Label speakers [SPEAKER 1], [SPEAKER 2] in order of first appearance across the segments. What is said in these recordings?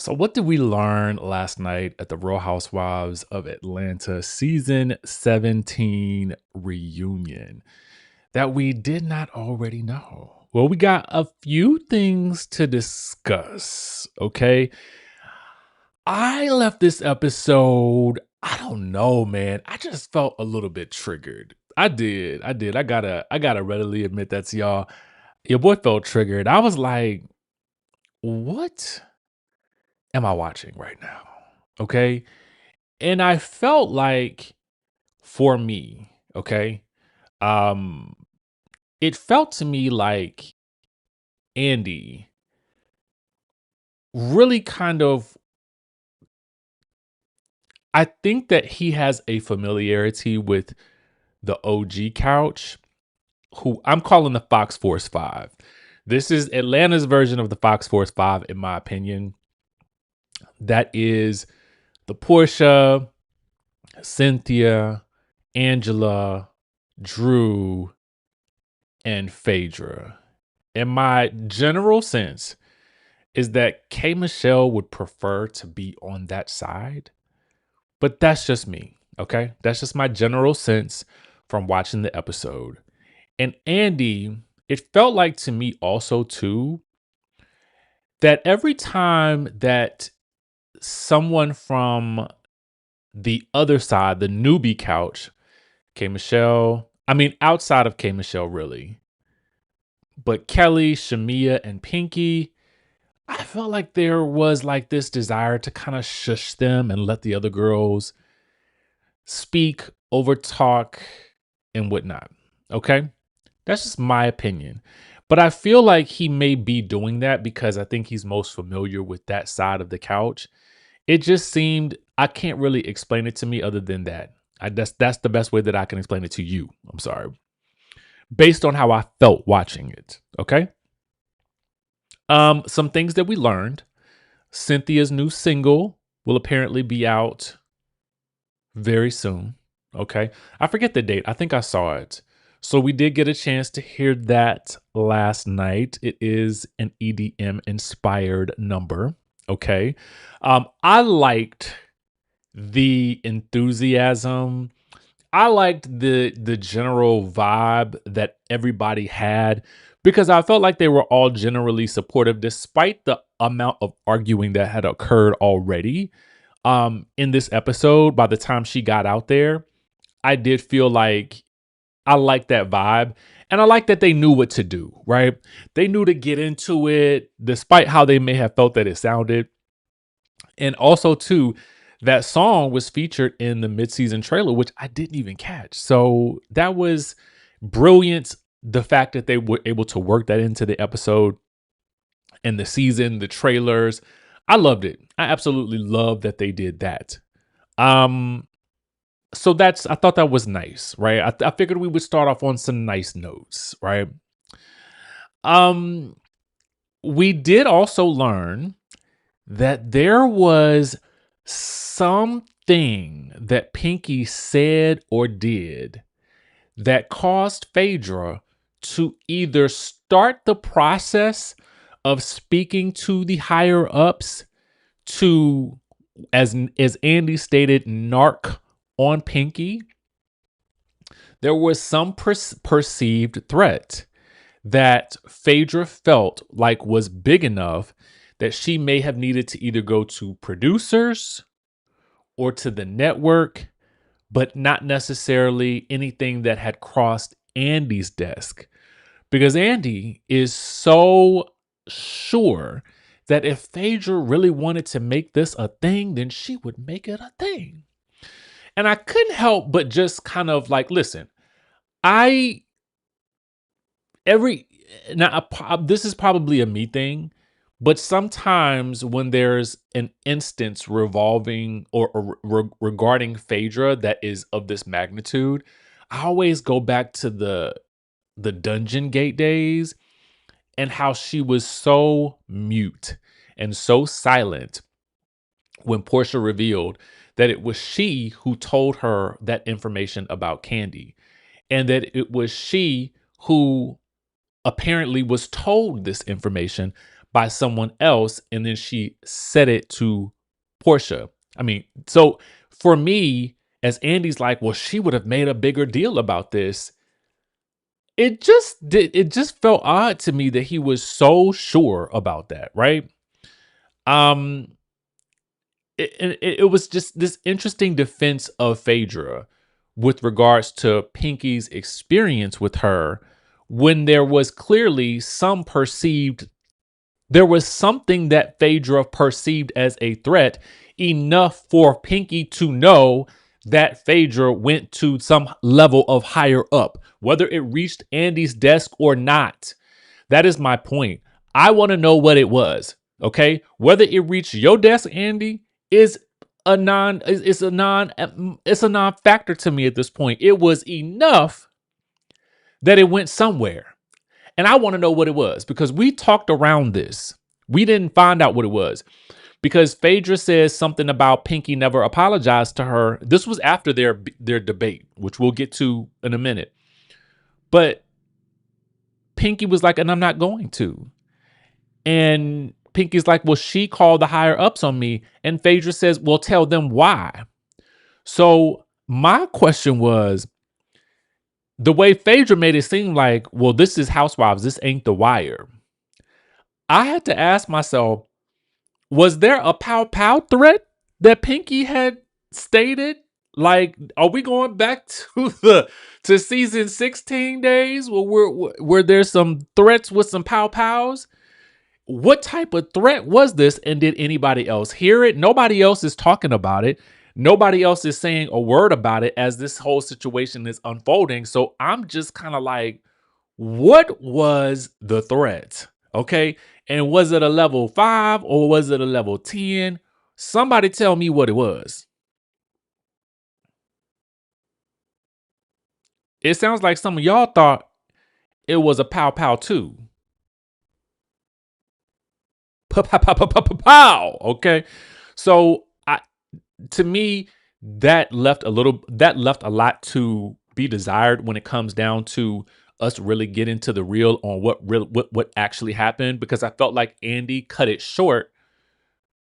[SPEAKER 1] So, what did we learn last night at the Real Housewives of Atlanta season 17 reunion that we did not already know? Well, we got a few things to discuss. Okay. I left this episode, I don't know, man. I just felt a little bit triggered. I did. I did. I gotta readily admit that to y'all. Your boy felt triggered. I was like, what am I watching right now? Okay. And I felt like for me, okay, um, it felt to me like Andy really kind of, I think that he has a familiarity with the OG couch, who I'm calling the Fox Force 5. This is Atlanta's version of the Fox Force 5, in my opinion. That is the Porsha, Cynthia, Angela, Drew, and Phaedra. And my general sense is that K Michelle would prefer to be on that side, but that's just me. Okay. That's just my general sense from watching the episode. And Andy, it felt like to me also, too, that every time that someone from the other side, the newbie couch, K Michelle, I mean, outside of K Michelle, really, but Kelli, Shamea, and Pinky, I felt like there was like this desire to kind of shush them and let the other girls speak, over talk, and whatnot. Okay. That's just my opinion. But I feel like he may be doing that because I think he's most familiar with that side of the couch. It just seemed, I can't really explain it to me other than that. That's the best way that I can explain it to you. I'm sorry. Based on how I felt watching it. Okay. Some things that we learned. Cynthia's new single will apparently be out very soon. Okay. I forget the date. I think I saw it. So we did get a chance to hear that last night. It is an EDM inspired number. Okay. I liked the enthusiasm. I liked the general vibe that everybody had because I felt like they were all generally supportive despite the amount of arguing that had occurred already in this episode. By the time she got out there, I did feel like I liked that vibe. And I like that they knew what to do, right? They knew to get into it, despite how they may have felt that it sounded. And also, too, that song was featured in the mid-season trailer, which I didn't even catch. So that was brilliant. The fact that they were able to work that into the episode and the season, the trailers. I loved it. I absolutely love that they did that. Um, so I thought that was nice, right? I figured we would start off on some nice notes, right? Um, we did also learn that there was something that Pinky said or did that caused Phaedra to either start the process of speaking to the higher ups to, as Andy stated, narc on Pinky. There was some perceived threat that Phaedra felt like was big enough that she may have needed to either go to producers or to the network, but not necessarily anything that had crossed Andy's desk. Because Andy is so sure that if Phaedra really wanted to make this a thing, then she would make it a thing. And I couldn't help but just kind of like, listen, I every now this is probably a me thing, but sometimes when there's an instance revolving or regarding Phaedra that is of this magnitude, I always go back to the Dungeon Gate days and how she was so mute and so silent when Porsha revealed that it was she who told her that information about Candy, and that it was she who apparently was told this information by someone else, and then she said it to Porsha. I mean, so for me, as Andy's like, well, she would have made a bigger deal about this. It just felt odd to me that he was so sure about that, right? Um, it was just this interesting defense of Phaedra with regards to Pinky's experience with her, when there was clearly there was something that Phaedra perceived as a threat enough for Pinky to know that Phaedra went to some level of higher up, whether it reached Andy's desk or not. That is my point. I want to know what it was. Okay. Whether it reached your desk, Andy, is it's a non-factor to me at this point. It was enough that it went somewhere. And I want to know what it was, because we talked around this. We didn't find out what it was, because Phaedra says something about Pinky never apologized to her. This was after their debate, which we'll get to in a minute. But Pinky was like, and I'm not going to. And Pinky's like, well, she called the higher ups on me. And Phaedra says, well, tell them why. So my question was, the way Phaedra made it seem like, well, this is Housewives, this ain't The Wire. I had to ask myself, was there a pow pow threat that Pinky had stated? Like, are we going back to season 16 days where there's some threats with some pow pows? What type of threat was this? And did anybody else hear it? Nobody else is talking about it. Nobody else is saying a word about it as this whole situation is unfolding. So I'm just kind of like, what was the threat? Okay. And was it a level 5 or was it a level 10? Somebody tell me what it was. It sounds like some of y'all thought it was a pow pow too. Pow pow pow pow pow pow pow. Okay. So to me, that left a lot to be desired when it comes down to us really getting to the real on what actually happened, because I felt like Andy cut it short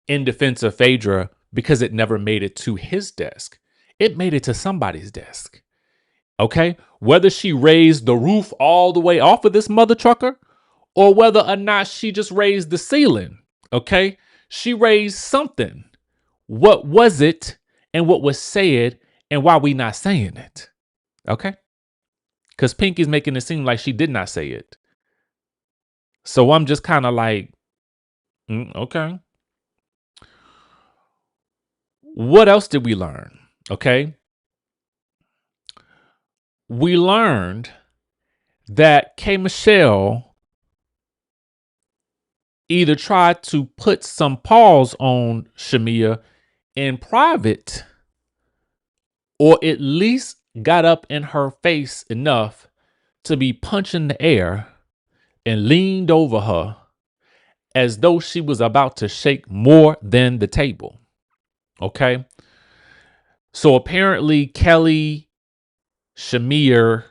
[SPEAKER 1] in defense of Phaedra because it never made it to his desk. It made it to somebody's desk. Okay? Whether she raised the roof all the way off of this mother trucker, or whether or not she just raised the ceiling. Okay? She raised something. What was it, and what was said, and why we not saying it? Okay? Because Pinky's making it seem like she did not say it. So I'm just kind of like, okay. What else did we learn? Okay. We learned that K. Michelle either tried to put some pause on Shamea in private, or at least got up in her face enough to be punching the air and leaned over her as though she was about to shake more than the table. Okay. So apparently Kelli, Shamea,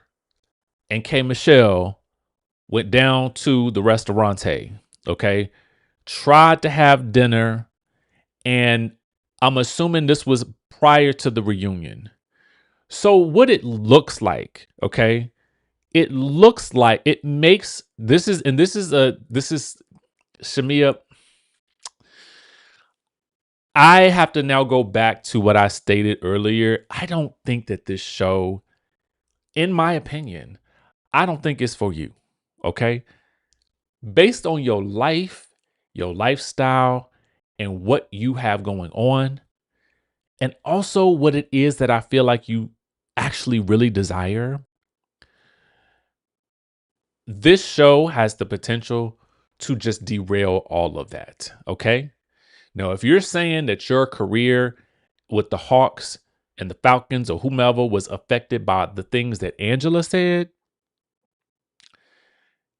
[SPEAKER 1] and K. Michelle went down to the restaurante. Okay. Tried to have dinner. And I'm assuming this was prior to the reunion. So what it looks like, okay? It looks like it makes this is Shamea. I have to now go back to what I stated earlier. I don't think that this show, in my opinion, I don't think it's for you. Okay. Based on your life, your lifestyle, and what you have going on, and also what it is that I feel like you actually really desire, this show has the potential to just derail all of that. Okay. Now, if you're saying that your career with the Hawks and the Falcons or whomever was affected by the things that Angela said,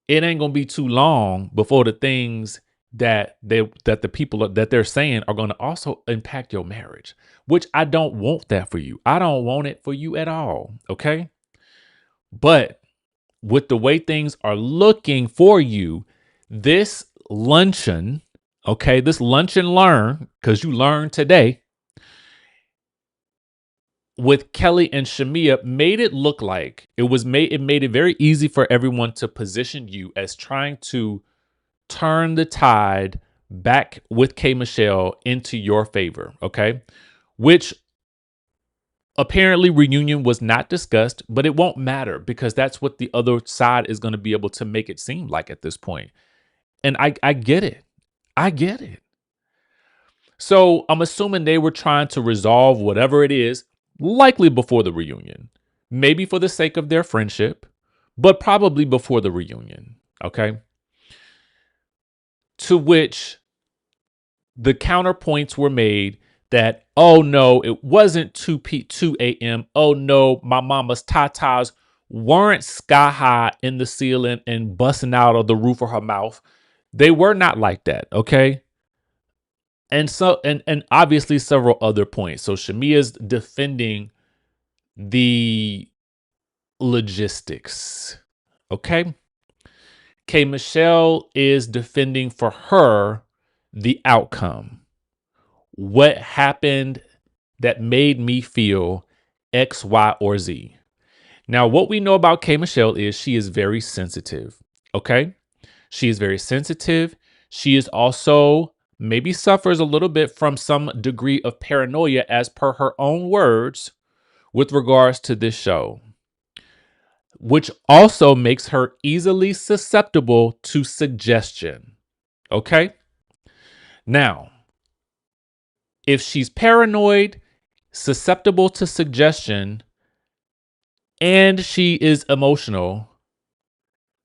[SPEAKER 1] it ain't gonna be too long before the things that the people that they're saying are going to also impact your marriage, which I don't want that for you. I don't want it for you at all. Okay. But with the way things are looking for you, this luncheon, okay, this lunch and learn, because you learned today, with Kelli and Shamea made it look like it made it very easy for everyone to position you as trying to turn the tide back with K Michelle into your favor, okay? Which apparently reunion was not discussed, but it won't matter because that's what the other side is going to be able to make it seem like at this point. And I get it. I get it. So I'm assuming they were trying to resolve whatever it is, likely before the reunion, maybe for the sake of their friendship, but probably before the reunion. Okay. To which the counterpoints were made that, oh no, it wasn't 2 a.m. Oh no, my mama's tatas weren't sky high in the ceiling and busting out of the roof of her mouth. They were not like that. Okay. And so, and obviously several other points. So Shamea's defending the logistics. Okay. K Michelle is defending for her the outcome. What happened that made me feel X, Y, or Z? Now, what we know about K Michelle is she is very sensitive. Okay. She is very sensitive. She is also maybe suffers a little bit from some degree of paranoia, as per her own words, with regards to this show, which also makes her easily susceptible to suggestion. Okay. Now, if she's paranoid, susceptible to suggestion, and she is emotional,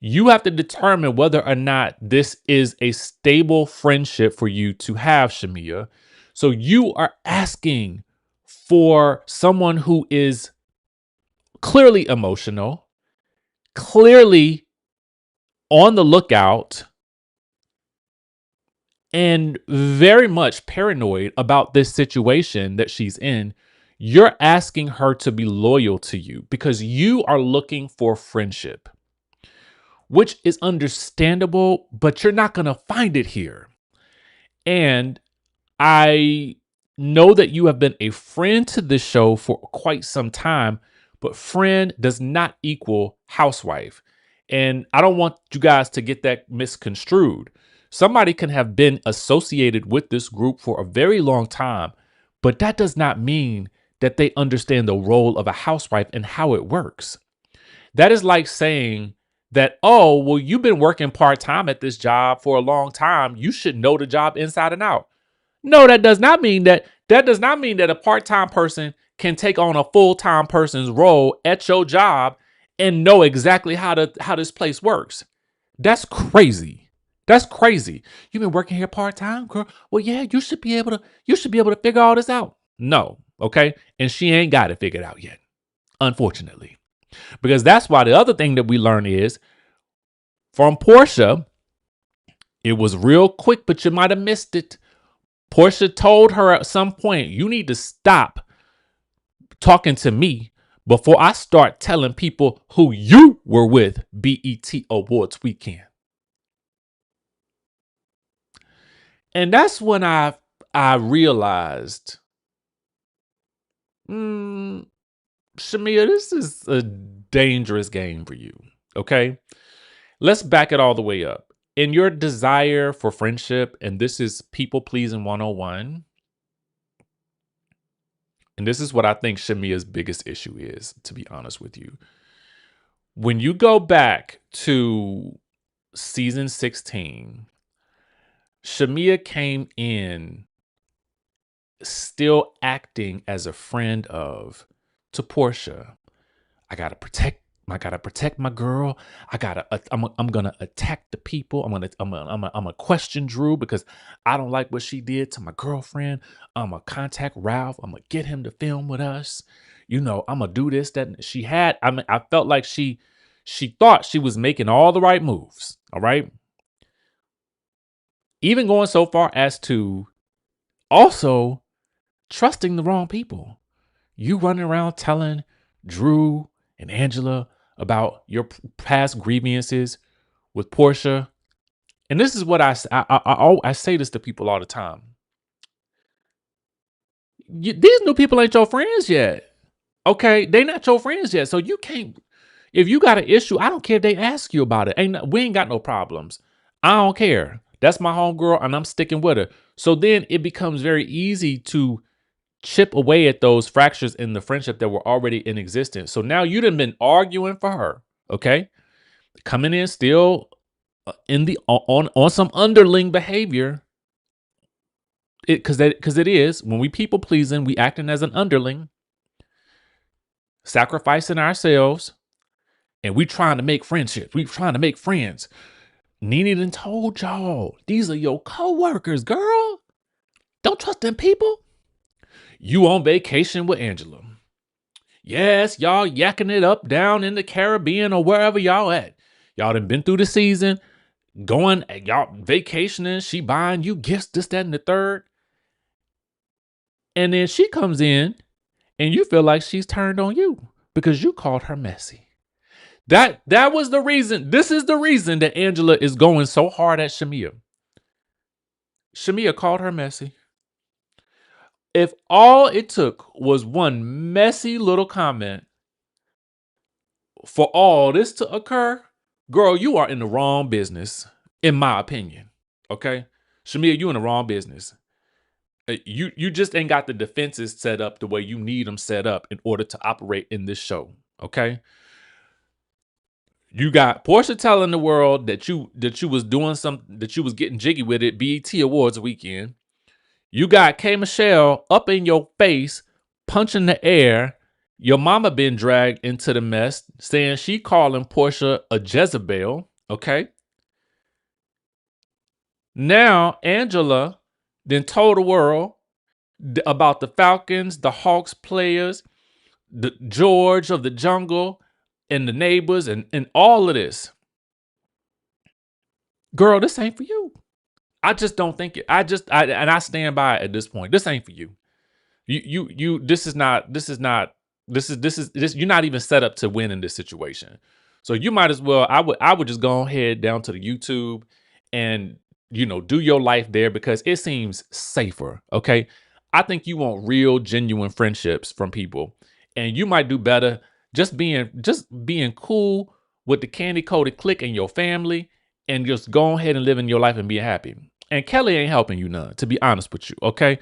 [SPEAKER 1] you have to determine whether or not this is a stable friendship for you to have, Shamea. So you are asking for someone who is clearly emotional, clearly on the lookout, and very much paranoid about this situation that she's in. You're asking her to be loyal to you because you are looking for friendship, which is understandable, but you're not going to find it here. And I know that you have been a friend to this show for quite some time, but friend does not equal housewife. And I don't want you guys to get that misconstrued. Somebody can have been associated with this group for a very long time, but that does not mean that they understand the role of a housewife and how it works. That is like saying that, oh, well, you've been working part-time at this job for a long time. You should know the job inside and out. No, that does not mean that. That does not mean that a part-time person can take on a full-time person's role at your job and know exactly how this place works. That's crazy. That's crazy. You've been working here part-time, girl. Well, yeah, you should be able to figure all this out. No, okay? And she ain't got it figured out yet, unfortunately. Because that's why the other thing that we learn is from Porsha, it was real quick, but you might have missed it. Porsha told her at some point, you need to stop talking to me before I start telling people who you were with BET Awards weekend. And that's when I realized, Shamea, this is a dangerous game for you. Okay. Let's back it all the way up. In your desire for friendship, and this is people pleasing 101. And this is what I think Shamea's biggest issue is, to be honest with you. When you go back to season 16, Shamea came in still acting as a friend to Porsha. I gotta protect my girl. I'm gonna attack the people. I'm gonna question Drew because I don't like what she did to my girlfriend. I'm gonna contact Ralph. I'm gonna get him to film with us. I'm gonna do this, that. I felt like she thought she was making all the right moves. All right. Even going so far as to also trusting the wrong people. You running around telling Drew and Angela about your past grievances with Porsha. And this is what I say this to people all the time. These new people ain't your friends yet. Okay, they not your friends yet. So you can't. If you got an issue, I don't care if they ask you about it. We ain't got no problems. I don't care. That's my homegirl, and I'm sticking with her. So then it becomes very easy to chip away at those fractures in the friendship that were already in existence. So now you done been arguing for her, okay? Coming in still in the on some underling behavior. Because it is when we people pleasing, we acting as an underling, sacrificing ourselves, and we trying to make friendships. We trying to make friends. Nene done told y'all, these are your coworkers, girl. Don't trust them people. You on vacation with Angela. Yes, y'all yakking it up down in the Caribbean or wherever y'all at. Y'all done been through the season, going, y'all vacationing, she buying you gifts, this, that, and the third. And then she comes in and you feel like she's turned on you because you called her messy. That was the reason. This is the reason that Angela is going so hard at Shamea. Shamea called her messy. If all it took was one messy little comment for all this to occur, girl, you are in the wrong business, in my opinion. Okay? Shamea, you in the wrong business. You just ain't got the defenses set up the way you need them set up in order to operate in this show. Okay? You got Porsha telling the world that you was doing something, that you was getting jiggy with it, BET Awards weekend. You got K. Michelle up in your face, punching the air. Your mama been dragged into the mess, saying she calling Porsha a Jezebel. Okay. Now Angela then told the world about the Falcons, the Hawks players, the George of the Jungle, and the neighbors, and all of this. Girl, this ain't for you. I just don't think it. I stand by it at this point. This ain't for you. This is you're not even set up to win in this situation. So you might as well, I would just go ahead down to the YouTube and, do your life there because it seems safer. Okay. I think you want real, genuine friendships from people, and you might do better just being cool with the candy coated clique and your family, and just go ahead and living your life and being happy. And Kelli ain't helping you none, to be honest with you. Okay.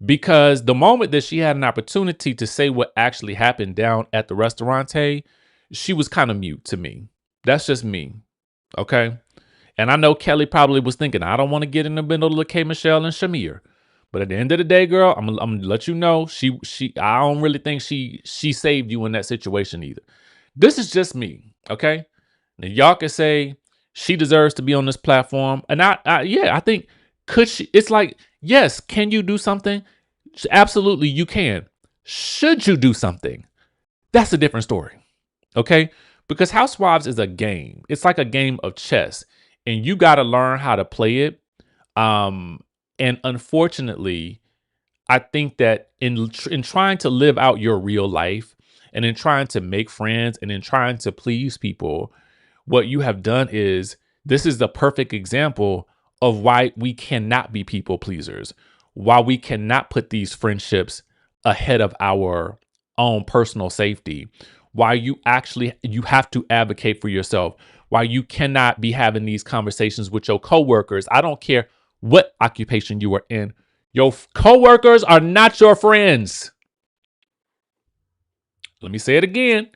[SPEAKER 1] Because the moment that she had an opportunity to say what actually happened down at the restaurante, she was kind of mute to me. That's just me. Okay. And I know Kelli probably was thinking, I don't want to get in the middle of K. Michelle and Shamea. But at the end of the day, girl, I'm gonna let you know, I don't really think she saved you in that situation either. This is just me. Okay. Now y'all can say she deserves to be on this platform. And I think, could she? It's like, yes, can you do something? Absolutely, you can. Should you do something? That's a different story. Okay? Because Housewives is a game. It's like a game of chess, and you got to learn how to play it. And unfortunately, I think that in trying to live out your real life, and in trying to make friends, and in trying to please people, what you have done is, this is the perfect example of why we cannot be people pleasers, why we cannot put these friendships ahead of our own personal safety, why you have to advocate for yourself, why you cannot be having these conversations with your coworkers. I don't care what occupation you are in. Your coworkers are not your friends. Let me say it again.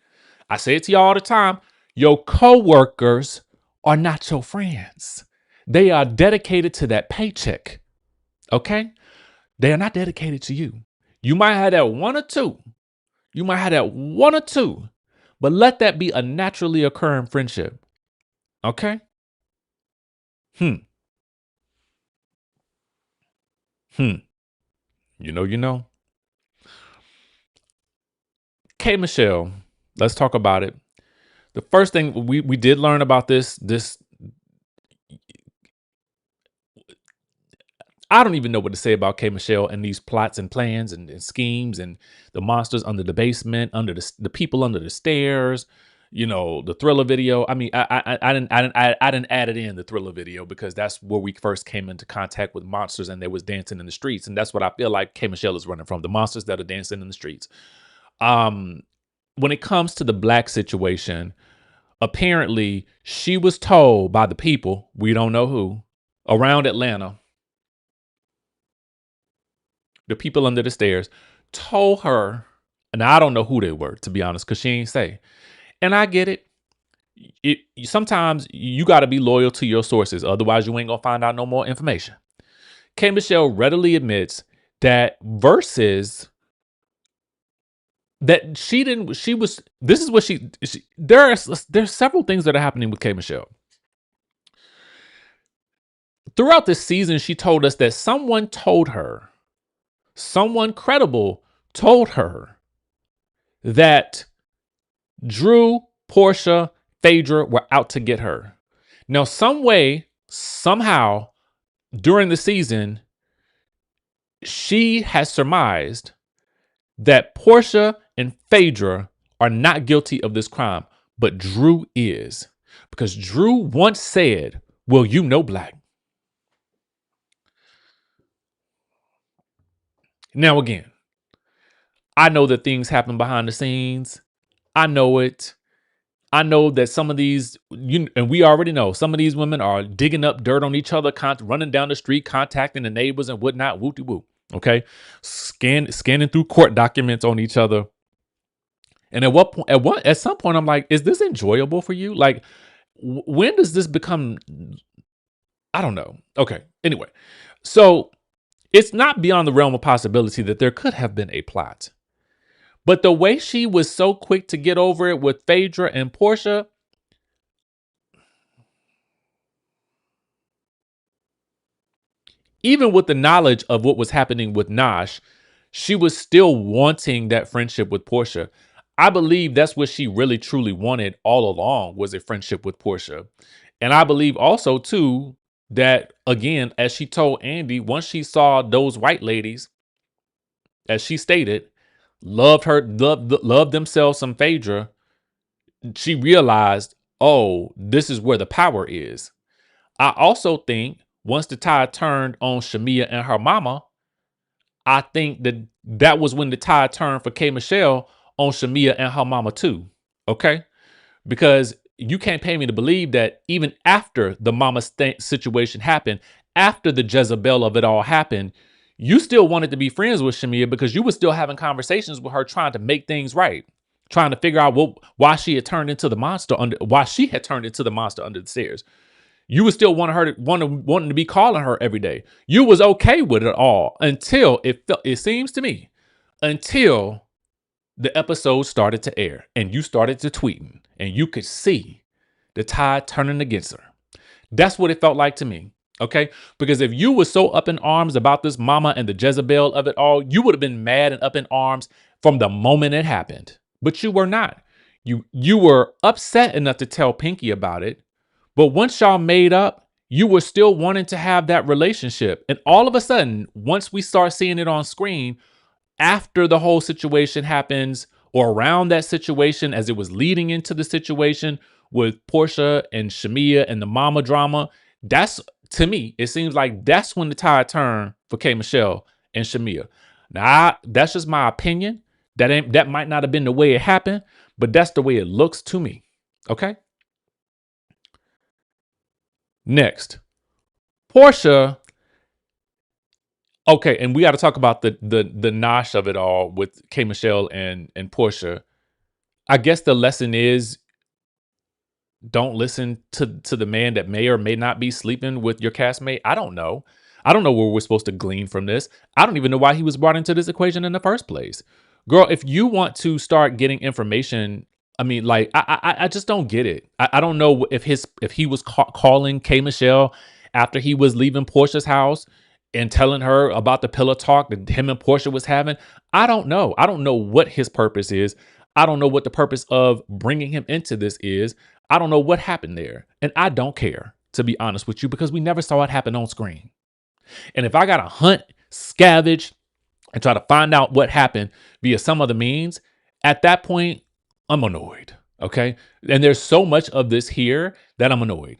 [SPEAKER 1] I say it to y'all all the time. Your coworkers are not your friends. They are dedicated to that paycheck. Okay? They are not dedicated to you. You might have that one or two. But let that be a naturally occurring friendship. Okay? You know. K. Michelle, let's talk about it. The first thing we did learn about this, I don't even know what to say about K. Michelle and these plots and plans and schemes and the monsters under the basement, under the people under the stairs. the Thriller video. I mean, I didn't add it in the Thriller video because that's where we first came into contact with monsters and they was dancing in the streets. And that's what I feel like K. Michelle is running from, the monsters that are dancing in the streets. When it comes to the black situation, apparently she was told by the people, we don't know who, around Atlanta, the people under the stairs, told her, and I don't know who they were, to be honest, because she ain't say. And I get it. Sometimes you got to be loyal to your sources. Otherwise, you ain't going to find out no more information. K. Michelle readily admits that versus that there's several things that are happening with K. Michelle. Throughout this season, she told us that someone credible told her that Drew, Porsha, Phaedra were out to get her. Now, some way, somehow, during the season, she has surmised that Porsha and Phaedra are not guilty of this crime, but Drew is. Because Drew once said, well, you know black. Now, again, I know that things happen behind the scenes. I know it. I know that some of these, and we already know, some of these women are digging up dirt on each other, running down the street, contacting the neighbors and whatnot, woo-de-woo, okay? Scanning through court documents on each other. And at some point, I'm like, is this enjoyable for you? Like, when does this become, I don't know. Okay, anyway. So, it's not beyond the realm of possibility that there could have been a plot. But the way she was so quick to get over it with Phaedra and Porsha, even with the knowledge of what was happening with Nash, she was still wanting that friendship with Porsha. I believe that's what she really truly wanted all along, was a friendship with Porsha. And I believe also too that, again, as she told Andy, once she saw those white ladies, as she stated, loved themselves some Phaedra, she realized, oh, this is where the power is. I also think once the tide turned on Shamea and her mama, I think that was when the tide turned for K. Michelle on Shamea and her mama too. Okay? Because you can't pay me to believe that even after the mama situation happened, after the Jezebel of it all happened, you still wanted to be friends with Shamea because you were still having conversations with her, trying to make things right, trying to figure out why she had turned into the monster under the stairs. You were still wanting to be calling her every day. You was okay with it all until it seems to me, until the episode started to air and you started to tweeting and you could see the tide turning against her. That's what it felt like to me. Okay, because if you were so up in arms about this mama and the Jezebel of it all, you would have been mad and up in arms from the moment it happened. But you were not. You were upset enough to tell Pinky about it. But once y'all made up, you were still wanting to have that relationship. And all of a sudden, once we start seeing it on screen, after the whole situation happens or around that situation, as it was leading into the situation with Porsha and Shamea and the mama drama, that's, to me, it seems like that's when the tide turned for K. Michelle and Shamea. Now, that's just my opinion. That might not have been the way it happened, but that's the way it looks to me. Okay. Next, Porsha. Okay, and we got to talk about the nosh of it all with K. Michelle and Porsha. I guess the lesson is, don't listen to the man that may or may not be sleeping with your castmate. I don't know. I don't know where we're supposed to glean from this. I don't even know why he was brought into this equation in the first place. Girl, if you want to start getting information, I mean, like, I just don't get it. I don't know if he was calling K. Michelle after he was leaving Porsha's house and telling her about the pillow talk that him and Porsha was having. I don't know. I don't know what his purpose is. I don't know what the purpose of bringing him into this is. I don't know what happened there. And I don't care, to be honest with you, because we never saw it happen on screen. And if I got to hunt, scavenge, and try to find out what happened via some other means, at that point, I'm annoyed. Okay. And there's so much of this here that I'm annoyed.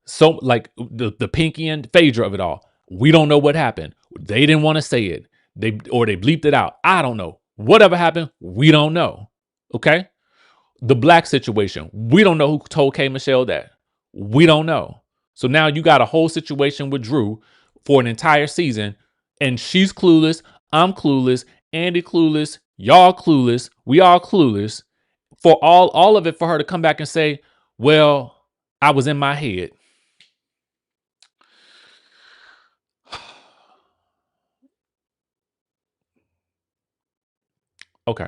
[SPEAKER 1] So like the Pinky and Phaedra of it all. We don't know what happened. They didn't want to say it. They bleeped it out. I don't know. Whatever happened, we don't know. Okay. The Black situation. We don't know who told K Michelle that. We don't know. So now you got a whole situation with Drew for an entire season, and she's clueless. I'm clueless. Andy clueless. Y'all clueless. We all clueless. For all of it for her to come back and say, "Well, I was in my head." Okay.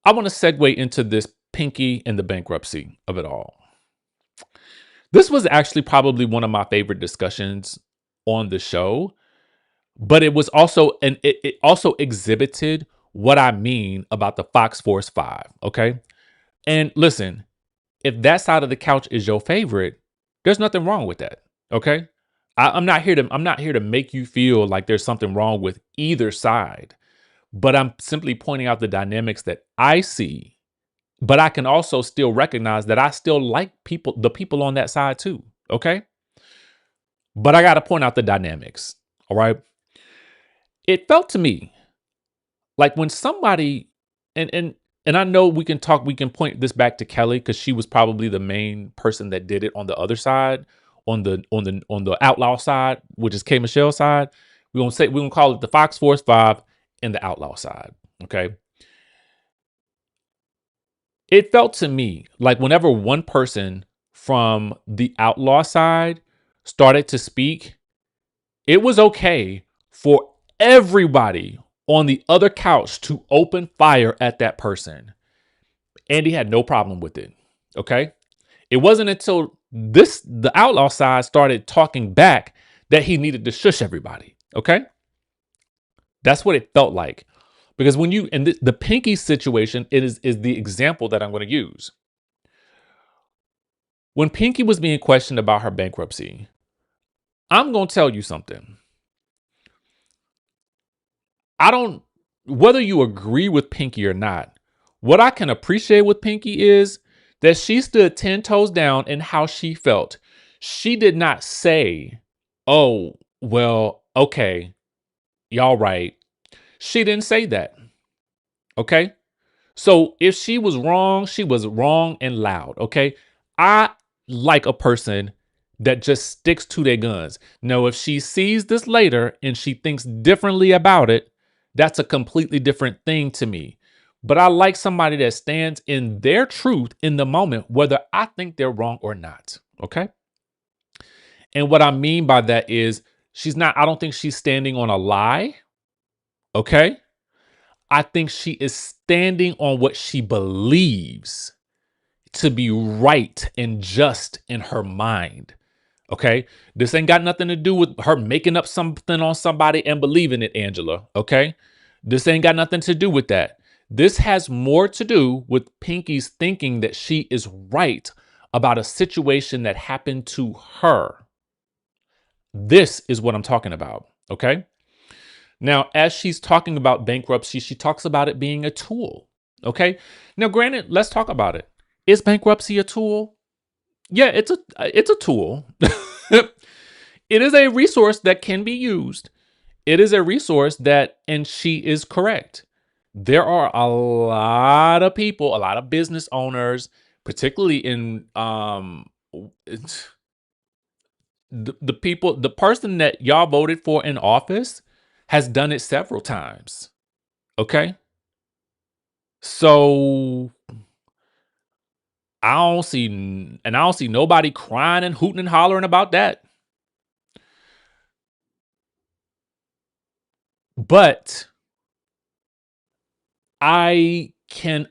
[SPEAKER 1] I want to segue into this Pinky and the bankruptcy of it all. This was actually probably one of my favorite discussions on the show, but it was also it also exhibited what I mean about the Fox Force 5. Okay. And listen, if that side of the couch is your favorite, there's nothing wrong with that. Okay. I'm not here to make you feel like there's something wrong with either side, but I'm simply pointing out the dynamics that I see. But I can also still recognize that I still like the people on that side too. Okay. But I got to point out the dynamics. All right. It felt to me like when somebody, and and and I know we can point this back to Kelli because she was probably the main person that did it on the other side, on the outlaw side, which is K Michelle's side. We're gonna call it the Fox Force 5 and the outlaw side. Okay. It felt to me like whenever one person from the outlaw side started to speak, it was okay for everybody on the other couch to open fire at that person. Andy had no problem with it. Okay. It wasn't until the outlaw side started talking back that he needed to shush everybody. Okay. That's what it felt like. Because when you, and the Pinky situation is the example that I'm going to use. When Pinky was being questioned about her bankruptcy, I'm going to tell you something. I don't, whether you agree with Pinky or not, what I can appreciate with Pinky is that she stood 10 toes down in how she felt. She did not say, "Oh, well, okay, y'all right." She didn't say that. Okay. So if she was wrong and loud. Okay. I like a person that just sticks to their guns. Now, if she sees this later and she thinks differently about it, that's a completely different thing to me. But I like somebody that stands in their truth in the moment, whether I think they're wrong or not. Okay. And what I mean by that is I don't think she's standing on a lie. Okay. I think she is standing on what she believes to be right and just in her mind. Okay. This ain't got nothing to do with her making up something on somebody and believing it, Angela. Okay. This ain't got nothing to do with that. This has more to do with Pinky's thinking that she is right about a situation that happened to her. This is what I'm talking about. Okay. Now, as she's talking about bankruptcy, she talks about it being a tool. Okay. Now, granted, let's talk about it. Is bankruptcy a tool? Yeah, it's a tool. It is a resource that can be used. It is a resource that, and she is correct. There are a lot of people, a lot of business owners, particularly in the people, the person that y'all voted for in office has done it several times. Okay. So I don't see nobody crying and hooting and hollering about that. But I can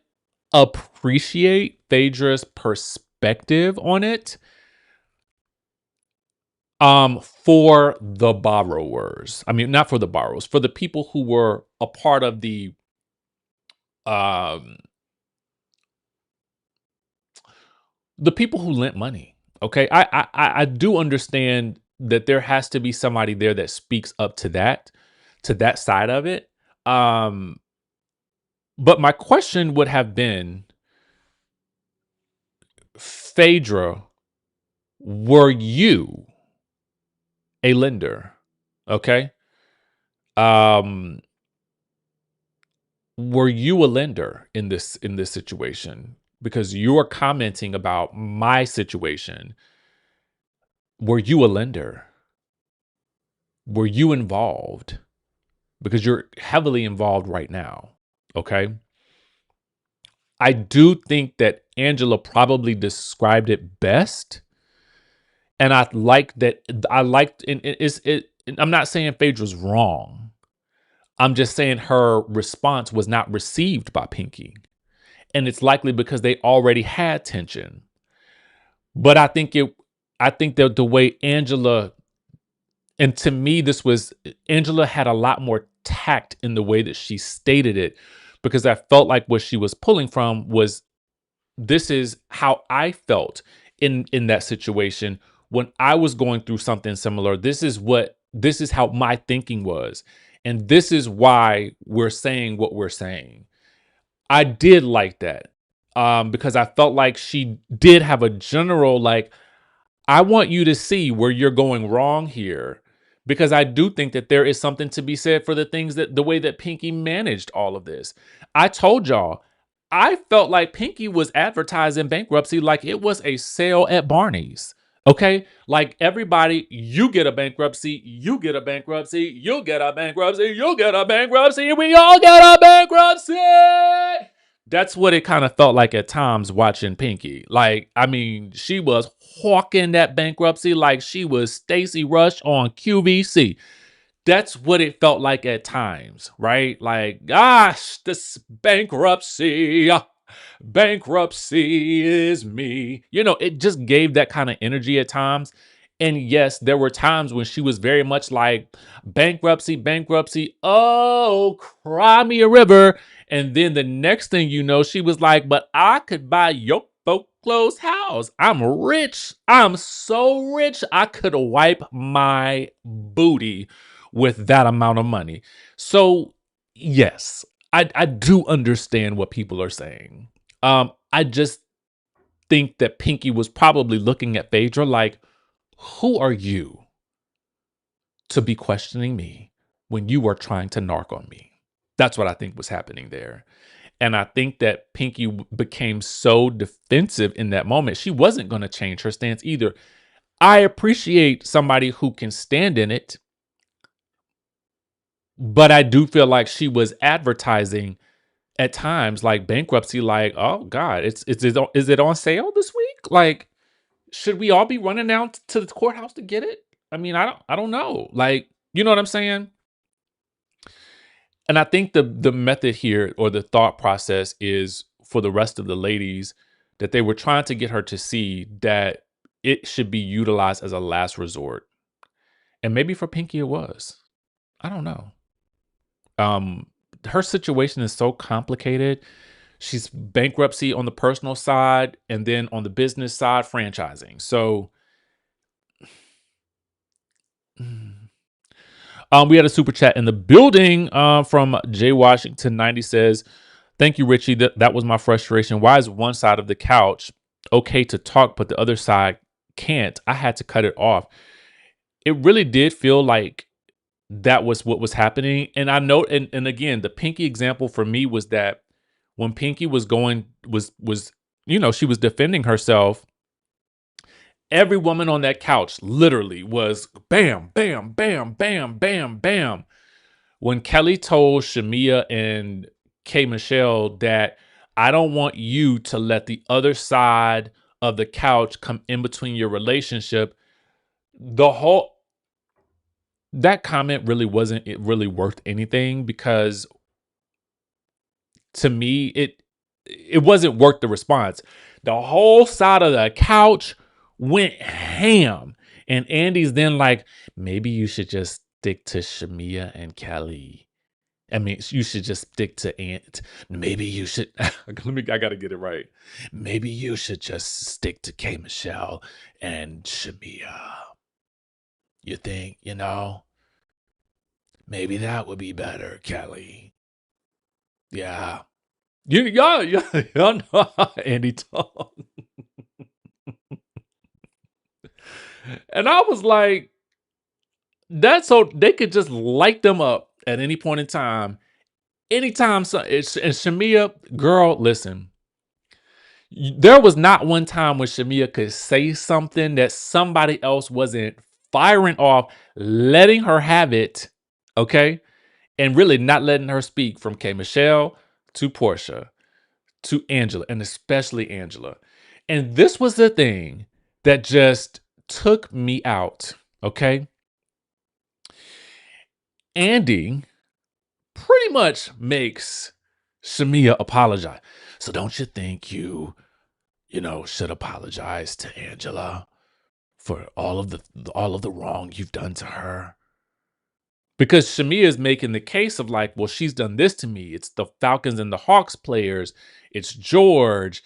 [SPEAKER 1] appreciate Phaedra's perspective on it for the borrowers. I mean, not for the borrowers, for the people who were a part of um the people who lent money. Okay. I do understand that there has to be somebody there that speaks up to that side of it. Um But my question would have been, Phaedra, were you a lender? Okay. Um, were you a lender in this situation? Because you are commenting about my situation. Were you a lender? Were you involved? Because you're heavily involved right now. Okay. I do think that Angela probably described it best. And I like that. I liked it. I'm not saying Phaedra's wrong. I'm just saying her response was not received by Pinky. And it's likely because they already had tension. But I think that the way Angela, and to me, Angela had a lot more tact in the way that she stated it, because I felt like what she was pulling from was, this is how I felt in that situation when I was going through something similar. This is how my thinking was. And this is why we're saying what we're saying. I did like that. Because I felt like she did have a general, like, I want you to see where you're going wrong here. Because I do think that there is something to be said for the way that Pinky managed all of this. I told y'all, I felt like Pinky was advertising bankruptcy like it was a sale at Barney's. Okay? Like, everybody, you get a bankruptcy, you get a bankruptcy, you get a bankruptcy, you get a bankruptcy, we all get a bankruptcy. That's what it kind of felt like at times watching Pinky. Like, I mean, she was hawking that bankruptcy like she was Stacey Rush on QVC. That's what it felt like at times, right? Like, gosh, this bankruptcy is me. You know, it just gave that kind of energy at times. And yes, there were times when she was very much like, bankruptcy, bankruptcy. Oh, cry me a river. And then the next thing you know, she was like, but I could buy your foreclosed house. I'm rich. I'm so rich. I could wipe my booty with that amount of money. So, yes, I do understand what people are saying. I just think that Pinky was probably looking at Phaedra like, who are you to be questioning me when you are trying to narc on me? That's what I think was happening there. And I think that Pinky became so defensive in that moment. She wasn't going to change her stance either. I appreciate somebody who can stand in it, but I do feel like she was advertising at times like bankruptcy, like, oh God, is it on sale this week? Like, should we all be running down to the courthouse to get it? I mean, I don't know. Like, you know what I'm saying? And I think the method here, or the thought process, is for the rest of the ladies, that they were trying to get her to see that it should be utilized as a last resort. And maybe for Pinky it was. I don't know. Um, her situation is so complicated. She's bankruptcy on the personal side, and then on the business side, franchising. So we had a super chat in the building from Jay Washington 90 says, thank you, Richie. That was my frustration. Why is one side of the couch okay to talk, but the other side can't? I had to cut it off. It really did feel like that was what was happening. And I know, and again, the Pinky example for me was that when Pinky was she was defending herself, every woman on that couch literally was bam, bam, bam, bam, bam, bam. When Kelli told Shamea and K. Michelle that, I don't want you to let the other side of the couch come in between your relationship, that comment really wasn't really worth anything, because to me, it wasn't worth the response. The whole side of the couch went ham. And Andy's then like, maybe you should just stick to Shamea and Kelli. I mean, you should just stick to Ant. Maybe you should. I gotta get it right. Maybe you should just stick to K. Michelle and Shamea. You think, maybe that would be better, Kelli. Yeah. Y'all know how Andy talk. And I was like, that's so they could just light them up at any point in time. Anytime, and Shamea, girl, listen, there was not one time when Shamea could say something that somebody else wasn't firing off, letting her have it, okay? And really not letting her speak, from K. Michelle to Porsha to Angela, and especially Angela. And this was the thing that just took me out, okay? Andy pretty much makes Shamea apologize. So don't you think should apologize to Angela for all of the wrong you've done to her? Because Shamea is making the case of like, well, she's done this to me. It's the Falcons and the Hawks players. It's George.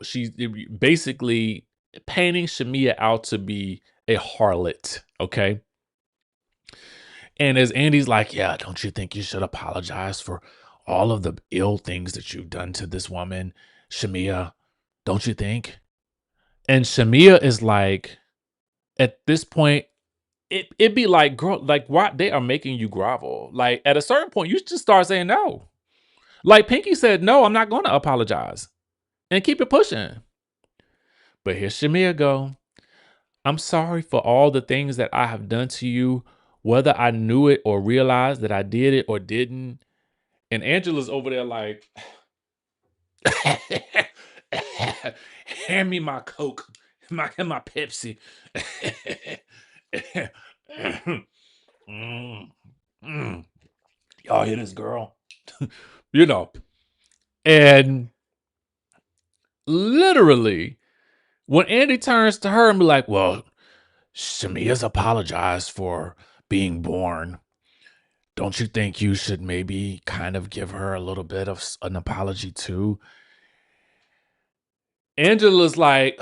[SPEAKER 1] She's basically painting Shamea out to be a harlot. Okay. And as Andy's like, yeah, don't you think you should apologize for all of the ill things that you've done to this woman, Shamea? Don't you think? And Shamea is like, at this point, it'd be like, girl, like, why they are making you grovel. Like, at a certain point, you just start saying no. Like Pinky said, no, I'm not going to apologize, and keep it pushing. But here Shamea go. I'm sorry for all the things that I have done to you, whether I knew it or realized that I did it or didn't. And Angela's over there like, hand me my Coke, my Pepsi. Mm, mm. Y'all hear this girl? And literally, when Andy turns to her and be like, well, Shamea's apologized for being born. Don't you think you should maybe kind of give her a little bit of an apology too? Angela's like,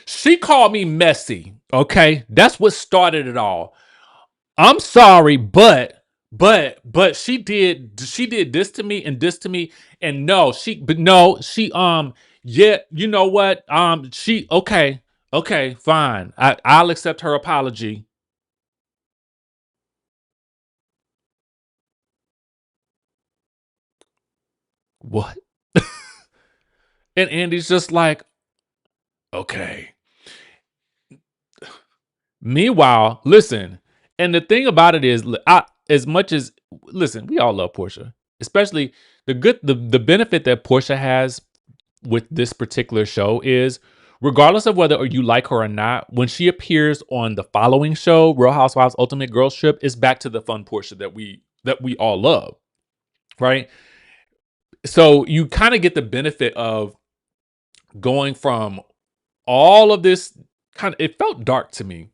[SPEAKER 1] she called me messy. Okay. That's what started it all. I'm sorry, but she did this to me and this to me. And no, yeah, you know what? Okay, fine. I'll accept her apology. What? And Andy's just like, okay. Meanwhile, listen, and the thing about it is, listen, we all love Porsha, especially the benefit that Porsha has with this particular show is, regardless of whether you like her or not, when she appears on the following show, Real Housewives Ultimate Girls Trip, it's back to the fun Porsha that we all love, right? So you kind of get the benefit of going from all of this it felt dark to me,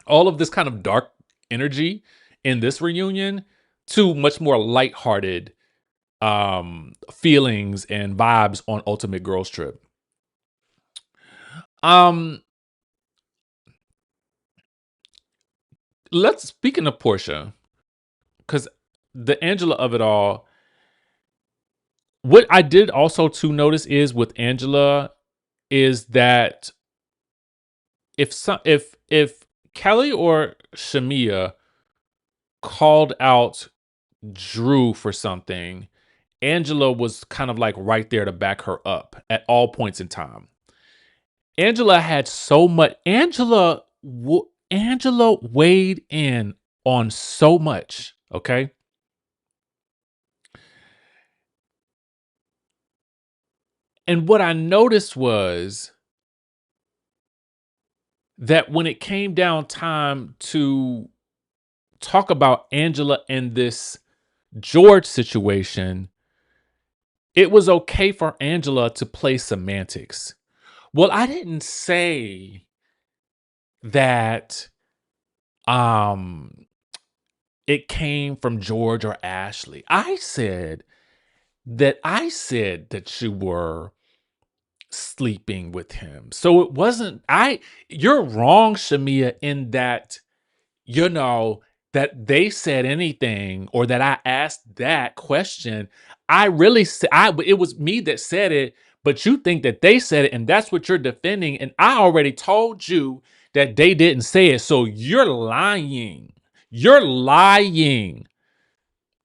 [SPEAKER 1] all of this kind of dark energy in this reunion, to much more lighthearted feelings and vibes on Ultimate Girls Trip. Speaking of Porsha, because the Angela of it all, what I did also to notice is with Angela is that if Kelli or Shamea called out Drew for something, Angela was kind of like right there to back her up at all points in time. Angela had so much. Angela weighed in on so much. Okay. And what I noticed was that when it came down time to talk about Angela and this George situation, it was okay for Angela to play semantics. Well, I didn't say that it came from George or Ashley. I said that you were sleeping with him. So it wasn't you're wrong, Shamea, in that that they said anything or that I asked that question. I really said it was me that said it, but you think that they said it, and that's what you're defending. And I already told you that they didn't say it. So you're lying. You're lying.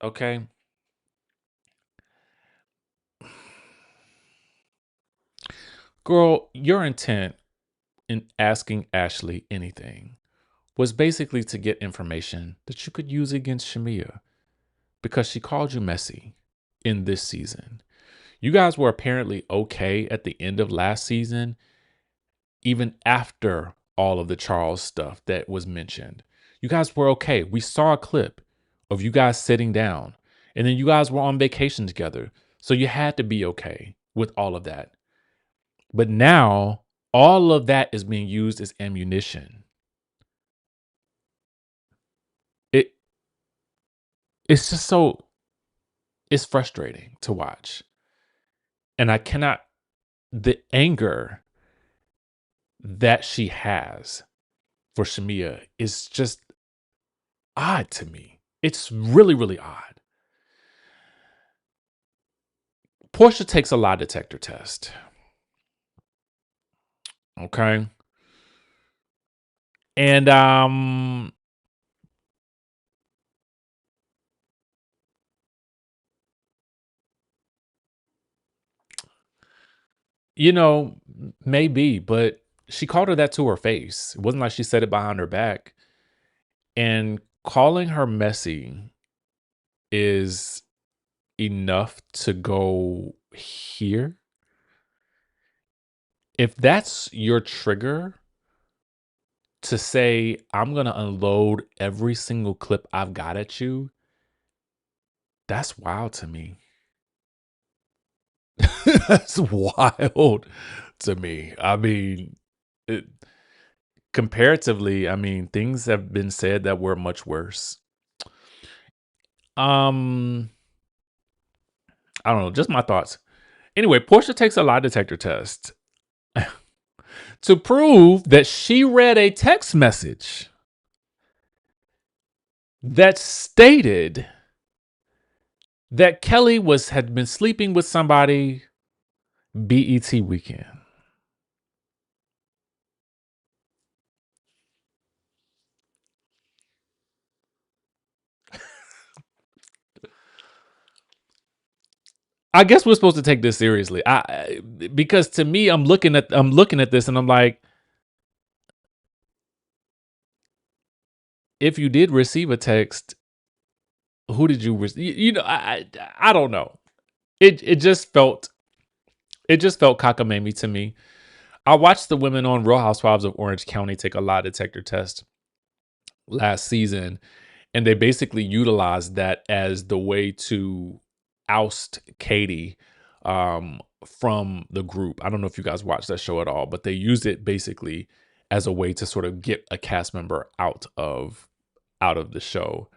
[SPEAKER 1] Okay. Girl, your intent in asking Ashley anything was basically to get information that you could use against Shamea because she called you messy in this season. You guys were apparently okay at the end of last season, even after all of the Charles stuff that was mentioned. You guys were okay. We saw a clip of you guys sitting down, and then you guys were on vacation together. So you had to be okay with all of that. But now all of that is being used as ammunition. It it's just so it's frustrating to watch. And I cannot the anger that she has for Shamea is just odd to me. It's really, really odd. Porsha takes a lie detector test. Okay. And you know, maybe, but she called her that to her face. It wasn't like she said it behind her back. And calling her messy is enough to go here. If that's your trigger to say, I'm going to unload every single clip I've got at you, that's wild to me. That's wild to me. I mean, comparatively, I mean, things have been said that were much worse. I don't know, just my thoughts. Anyway, Porsha takes a lie detector test to prove that she read a text message that stated that Kelli had been sleeping with somebody BET weekend. I guess we're supposed to take this seriously. Because to me, I'm looking at this and I'm like, if you did receive a text, who did you receive? You know, I don't know. It just felt cockamamie to me. I watched the women on Real Housewives of Orange County take a lie detector test last season, and they basically utilized that as the way to oust Katie from the group. I don't know if you guys watched that show at all, but they used it basically as a way to sort of get a cast member out of the show.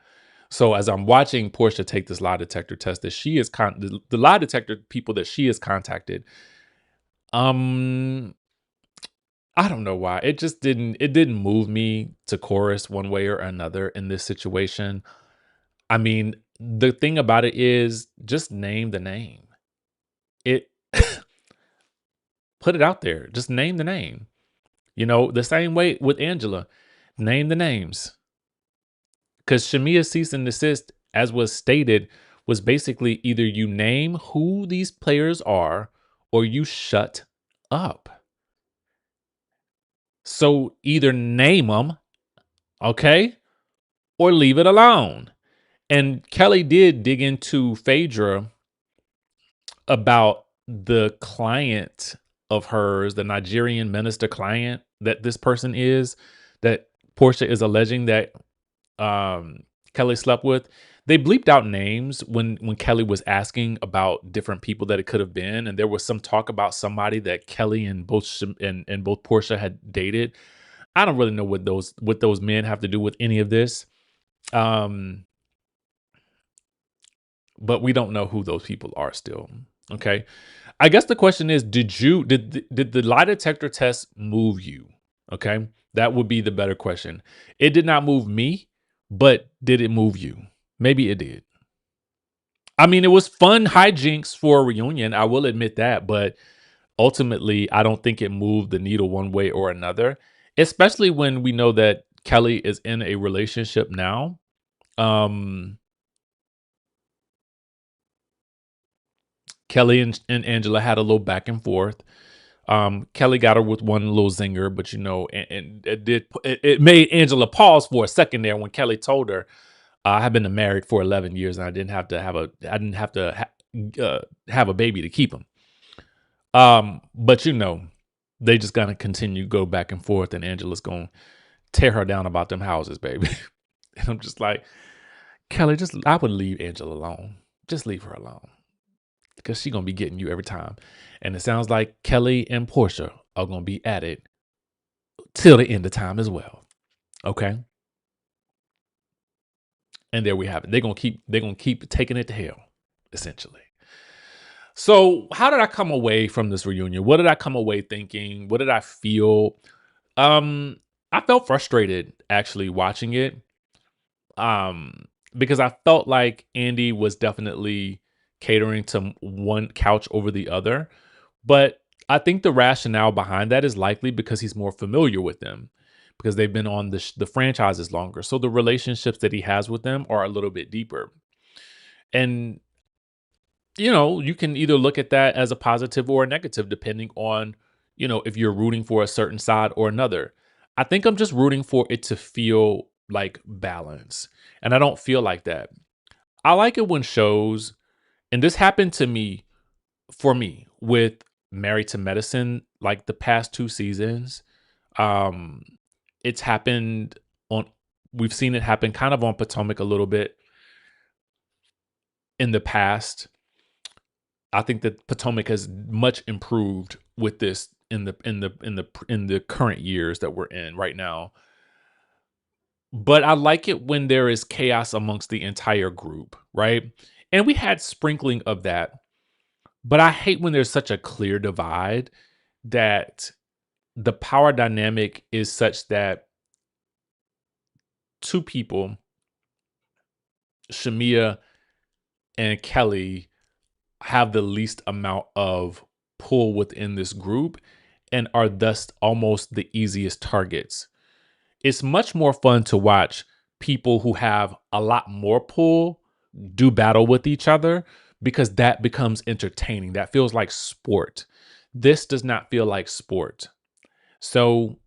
[SPEAKER 1] So as I'm watching Porsha take this lie detector test, that she is the lie detector people that she has contacted, I don't know why. It just didn't move me to chorus one way or another in this situation. I mean, the thing about it is just name the name. It put it out there. Just name the name. You know, the same way with Angela. Name the names. Because Shamea's cease and desist, as was stated, was basically either you name who these players are or you shut up. So either name them, okay, or leave it alone. And Kelli did dig into Phaedra about the client of hers, the Nigerian minister client that this person is, that Porsha is alleging that Kelli slept with. They bleeped out names when Kelli was asking about different people that it could have been, and there was some talk about somebody that Kelli and both Porsha had dated. I don't really know what those men have to do with any of this. But we don't know who those people are still. Okay. I guess the question is, did the lie detector test move you? Okay. That would be the better question. It did not move me, But did it move you? Maybe it did. I mean, it was fun hijinks for a reunion. I will admit that, but ultimately, I don't think it moved the needle one way or another, especially when we know that Kelli is in a relationship now. Um, Kelli and Angela had a little back and forth. Kelli got her with one little zinger, but and it made Angela pause for a second there when Kelli told her, "I have been married for 11 years and I didn't have to have a baby to keep him." But they just gotta continue go back and forth, and Angela's gonna tear her down about them houses, baby. And I'm just like, Kelli, I would leave Angela alone. Just leave her alone. Because she's gonna be getting you every time. And it sounds like Kelli and Porsha are gonna be at it till the end of time as well. Okay. And there we have it. They're gonna keep taking it to hell, essentially. So how did I come away from this reunion? What did I come away thinking? What did I feel? I felt frustrated actually watching it. Because I felt like Andy was definitely catering to one couch over the other. But I think the rationale behind that is likely because he's more familiar with them, because they've been on the franchises longer. So the relationships that he has with them are a little bit deeper. And, you can either look at that as a positive or a negative, depending on, if you're rooting for a certain side or another. I think I'm just rooting for it to feel like balance. And I don't feel like that. I like it when shows, and this happened to me, for me, with Married to Medicine, like the past 2 seasons. Um, it's happened on, we've seen it happen kind of on Potomac a little bit in the past. I think that Potomac has much improved with this in the current years that we're in right now. But I like it when there is chaos amongst the entire group, right? And we had sprinkling of that. But I hate when there's such a clear divide that the power dynamic is such that two people, Shamea and Kelli, have the least amount of pull within this group and are thus almost the easiest targets. It's much more fun to watch people who have a lot more pull do battle with each other, because that becomes entertaining. That feels like sport. This does not feel like sport. So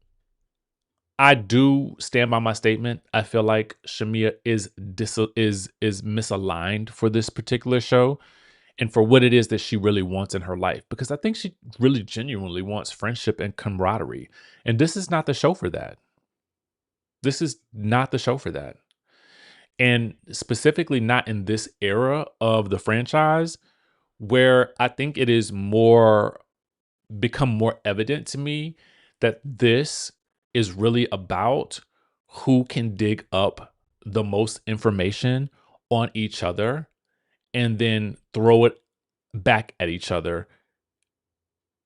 [SPEAKER 1] I do stand by my statement. I feel like Shamea is misaligned for this particular show and for what it is that she really wants in her life, because I think she really genuinely wants friendship and camaraderie. And this is not the show for that. This is not the show for that. And specifically not in this era of the franchise, where I think it is become more evident to me that this is really about who can dig up the most information on each other and then throw it back at each other.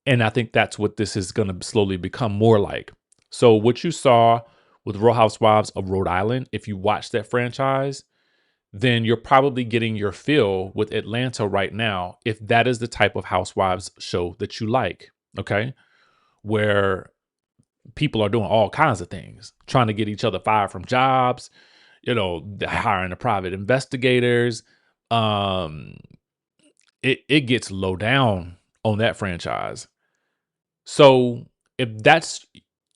[SPEAKER 1] And I think that's what this is going to slowly become more like. So what you saw with Real Housewives of Rhode Island, if you watch that franchise, then you're probably getting your fill with Atlanta right now, if that is the type of Housewives show that you like, okay? Where people are doing all kinds of things, trying to get each other fired from jobs, hiring the private investigators. It gets low down on that franchise. So if that's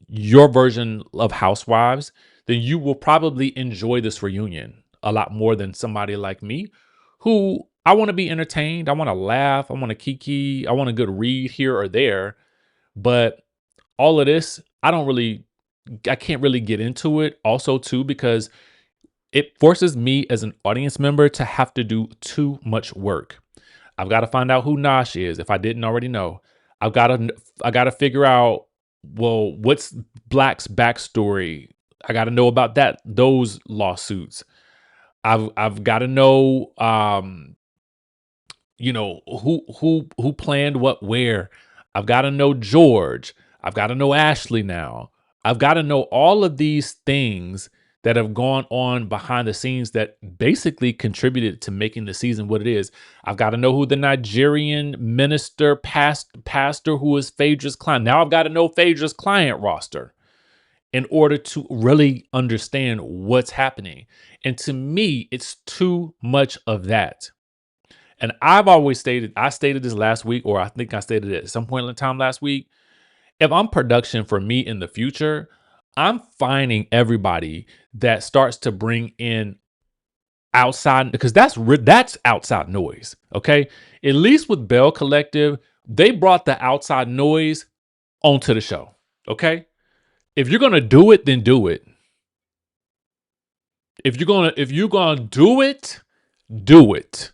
[SPEAKER 1] your version of Housewives, then you will probably enjoy this reunion a lot more than somebody like me, who I want to be entertained. I want to laugh. I want to kiki. I want a good read here or there. But all of this, I can't really get into it also too, because it forces me as an audience member to have to do too much work. I've got to find out who Nash is if I didn't already know. I got to figure out, well, what's Black's backstory. I got to know about those lawsuits. I've got to know, who planned what where. I've got to know George. I've got to know Ashley now. I've got to know all of these things that have gone on behind the scenes that basically contributed to making the season what it is. I've got to know who the Nigerian minister pastor who is Phaedra's client. Now I've got to know Phaedra's client roster in order to really understand what's happening. And to me, it's too much of that. And I've always stated, I stated this last week, or I think I stated it at some point in time last week. If I'm production for me in the future, I'm finding everybody that starts to bring in outside, because that's outside noise. Okay. At least with Bell Collective, they brought the outside noise onto the show. Okay. If you're going to do it, then do it. If you're going to do it, do it.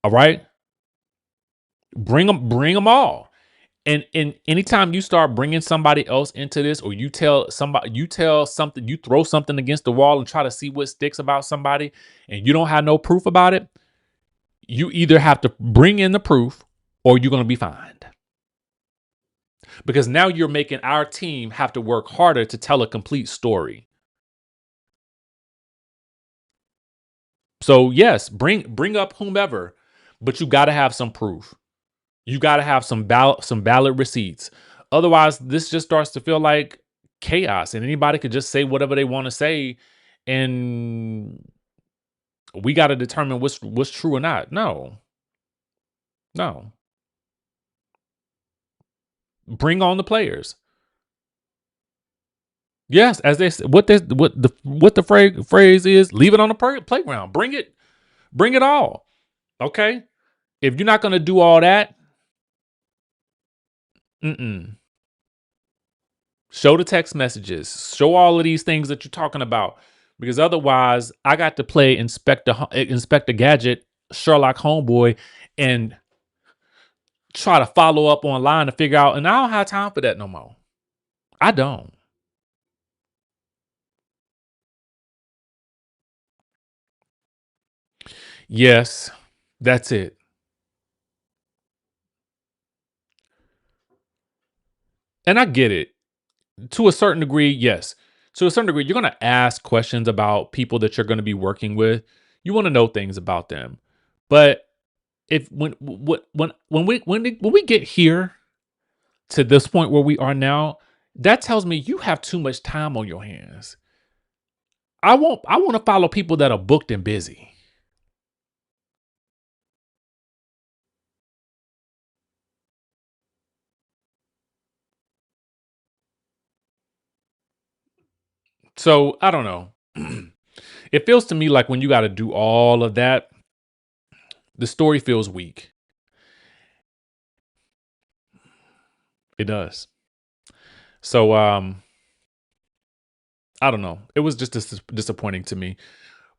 [SPEAKER 1] All right. Bring them all. And anytime you start bringing somebody else into this, or you throw something against the wall and try to see what sticks about somebody, and you don't have no proof about it, you either have to bring in the proof or you're going to be fined. Because now you're making our team have to work harder to tell a complete story. So yes, bring up whomever, but you got to have some proof. You got to have some valid receipts. Otherwise, this just starts to feel like chaos, and anybody could just say whatever they want to say, and we got to determine what's true or not. No. Bring on the players. Yes, as they what the phrase is, leave it on the playground. Bring it all. Okay? If you're not going to do all that, show the text messages, show all of these things that you're talking about, because otherwise I got to play Inspector Gadget, Sherlock Homeboy, and try to follow up online to figure out, and I don't have time for that no more. I don't. Yes, that's it. And I get it. To a certain degree, yes. To a certain degree, you're going to ask questions about people that you're going to be working with. You want to know things about them. But if when we get here to this point where we are now, that tells me you have too much time on your hands. I want to follow people that are booked and busy. So I don't know. It feels to me like when you got to do all of that, the story feels weak. It does. So I don't know. It was just disappointing to me.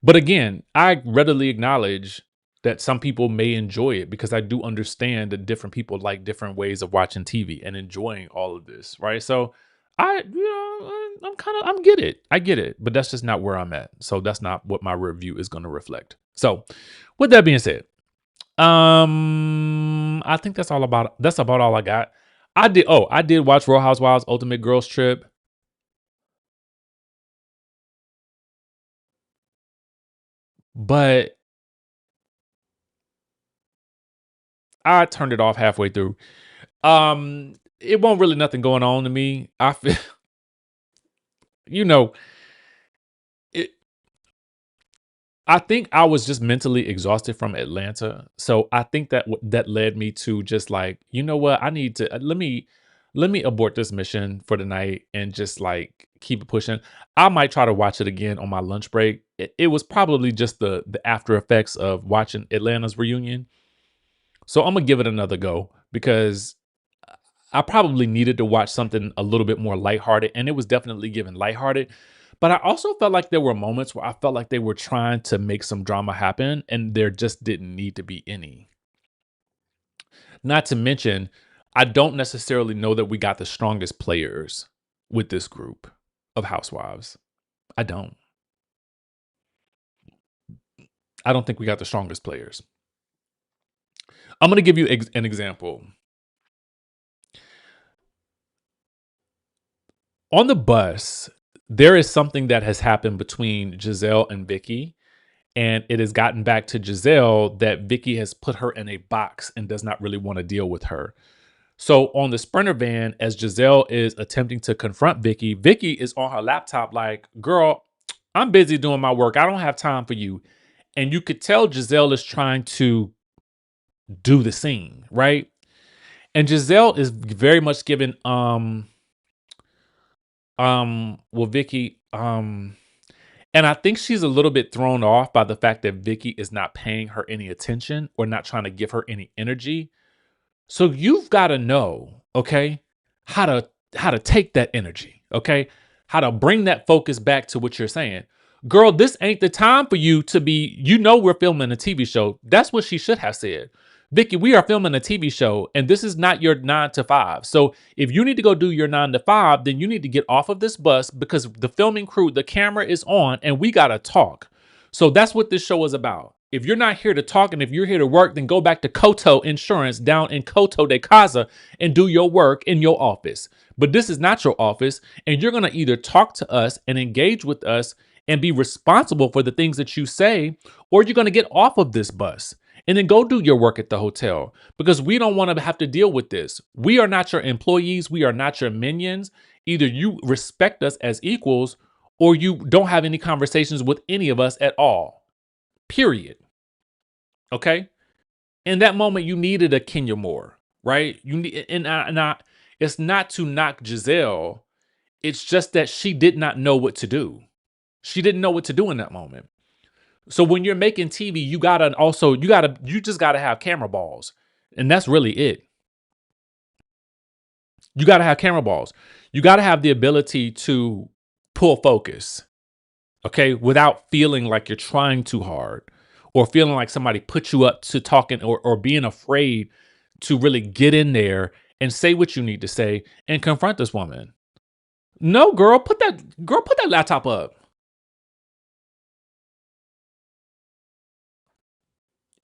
[SPEAKER 1] But again, I readily acknowledge that some people may enjoy it, because I do understand that different people like different ways of watching TV and enjoying all of this, right? So I get it, but that's just not where I'm at. So that's not what my review is going to reflect. So with that being said, I think that's about all I got. I did watch Real Housewives Ultimate Girls Trip, but I turned it off halfway through. It won't really nothing going on to me. I feel, you know, it, I think I was just mentally exhausted from Atlanta. So I think that that led me to just like, you know what? I need to let me abort this mission for the night and just like keep it pushing. I might try to watch it again on my lunch break. It was probably just the after effects of watching Atlanta's reunion. So I'm gonna give it another go, because I probably needed to watch something a little bit more lighthearted, and it was definitely given lighthearted. But I also felt like there were moments where I felt like they were trying to make some drama happen, and there just didn't need to be any. Not to mention, I don't necessarily know that we got the strongest players with this group of housewives. I don't. I don't think we got the strongest players. I'm going to give you an example. On the bus, there is something that has happened between Giselle and Vicky, and it has gotten back to Giselle that Vicky has put her in a box and does not really want to deal with her. So on the Sprinter van, as Giselle is attempting to confront Vicky, Vicky is on her laptop like, girl, I'm busy doing my work. I don't have time for you. And you could tell Giselle is trying to do the scene, right? And Giselle is very much given well, Vicky, and I think she's a little bit thrown off by the fact that Vicky is not paying her any attention or not trying to give her any energy. So you've got to know, okay, how to take that energy, okay? How to bring that focus back to what you're saying. Girl, this ain't the time for you to be, we're filming a TV show. That's what she should have said. Vicky, we are filming a TV show and this is not your 9 to 5. So if you need to go do your 9 to 5, then you need to get off of this bus because the filming crew, the camera is on and we got to talk. So that's what this show is about. If you're not here to talk and if you're here to work, then go back to Coto Insurance down in Coto de Casa and do your work in your office. But this is not your office, and you're going to either talk to us and engage with us and be responsible for the things that you say, or you're going to get off of this bus and then go do your work at the hotel because we don't want to have to deal with this. We are not your employees. We are not your minions. Either you respect us as equals or you don't have any conversations with any of us at all. Period. Okay. In that moment, you needed a Kenya Moore, right? You need, it's not to knock Giselle. It's just that she did not know what to do. She didn't know what to do in that moment. So when you're making TV, you just gotta have camera balls, and that's really it. You gotta have camera balls. You gotta have the ability to pull focus. Okay, without feeling like you're trying too hard or feeling like somebody put you up to talking or being afraid to really get in there and say what you need to say and confront this woman. No, girl, put that laptop up.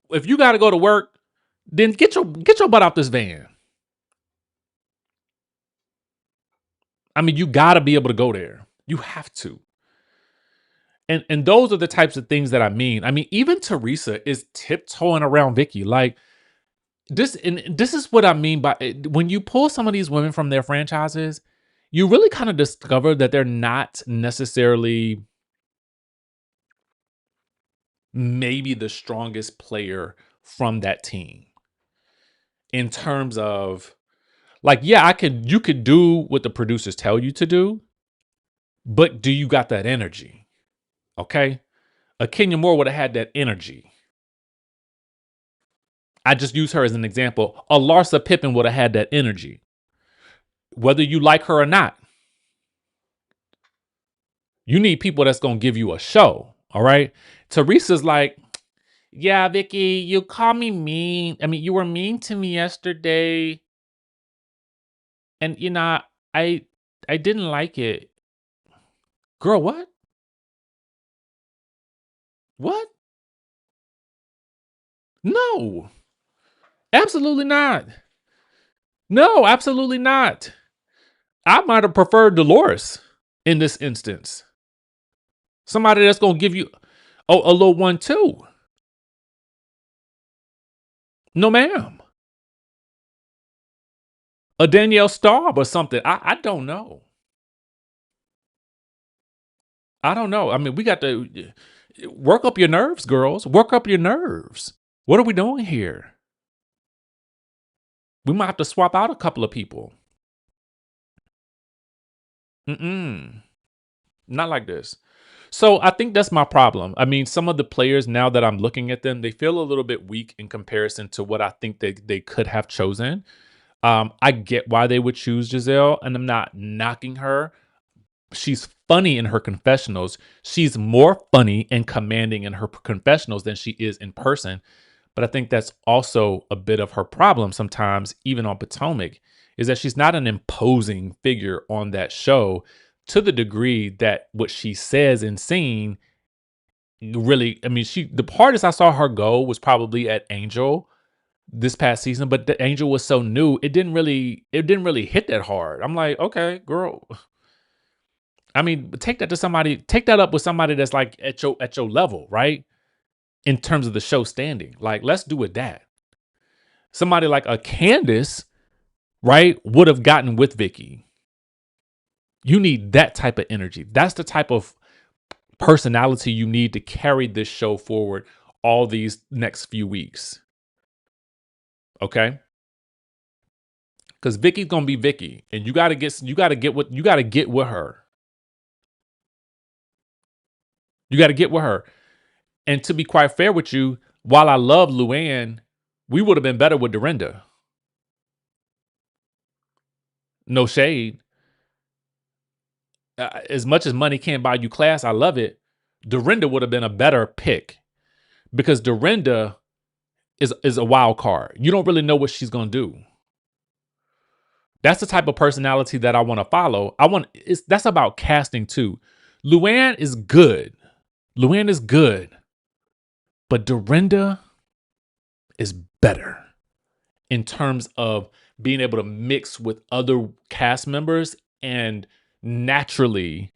[SPEAKER 1] If you got to go to work, then get your butt out this van. I mean, you got to be able to go there. You have to. And those are the types of things that I mean. I mean, even Teresa is tiptoeing around Vicky. Like this is what I mean by when you pull some of these women from their franchises, you really kind of discover that they're not necessarily maybe the strongest player from that team. In terms of like, yeah, you could do what the producers tell you to do, but do you got that energy? Okay. A Kenya Moore would have had that energy. I just use her as an example. A Larsa Pippen would have had that energy. Whether you like her or not. You need people that's going to give you a show. All right. Teresa's like, yeah, Vicky, you call me mean. I mean, you were mean to me yesterday. And, I didn't like it. Girl, what? What? No, absolutely not. No, absolutely not. I might have preferred Dolores in this instance. Somebody that's going to give you a little one too. No, ma'am. A Danielle Staub or something. I don't know. I don't know. I mean, we got to work up your nerves, girls. Work up your nerves. What are we doing here? We might have to swap out a couple of people. Not like this. So I think that's my problem. I mean, some of the players, now that I'm looking at them, they feel a little bit weak in comparison to what I think they could have chosen. I get why they would choose Giselle, and I'm not knocking her. She's funny in her confessionals. She's more funny and commanding in her confessionals than she is in person. But I think that's also a bit of her problem sometimes, even on Potomac, is that she's not an imposing figure on that show to the degree that what she says in scene really, I mean, the hardest I saw her go was probably at Angel this past season, but the Angel was so new, it didn't really hit that hard. I'm like, okay, girl, I mean, take that up with somebody that's like at your level, right? In terms of the show standing. Like, let's do it that. Somebody like a Candace, right, would have gotten with Vicky. You need that type of energy. That's the type of personality you need to carry this show forward all these next few weeks. Okay? Because Vicky's gonna be Vicky, and you gotta get with her. You gotta get with her. And to be quite fair with you, while I love Luann, we would have been better with Dorinda. No shade. As much as money can't buy you class, I love it. Dorinda would have been a better pick because Dorinda is a wild card. You don't really know what she's gonna do. That's the type of personality that I want to follow. That's about casting too. Luann is good. But Dorinda is better in terms of being able to mix with other cast members and naturally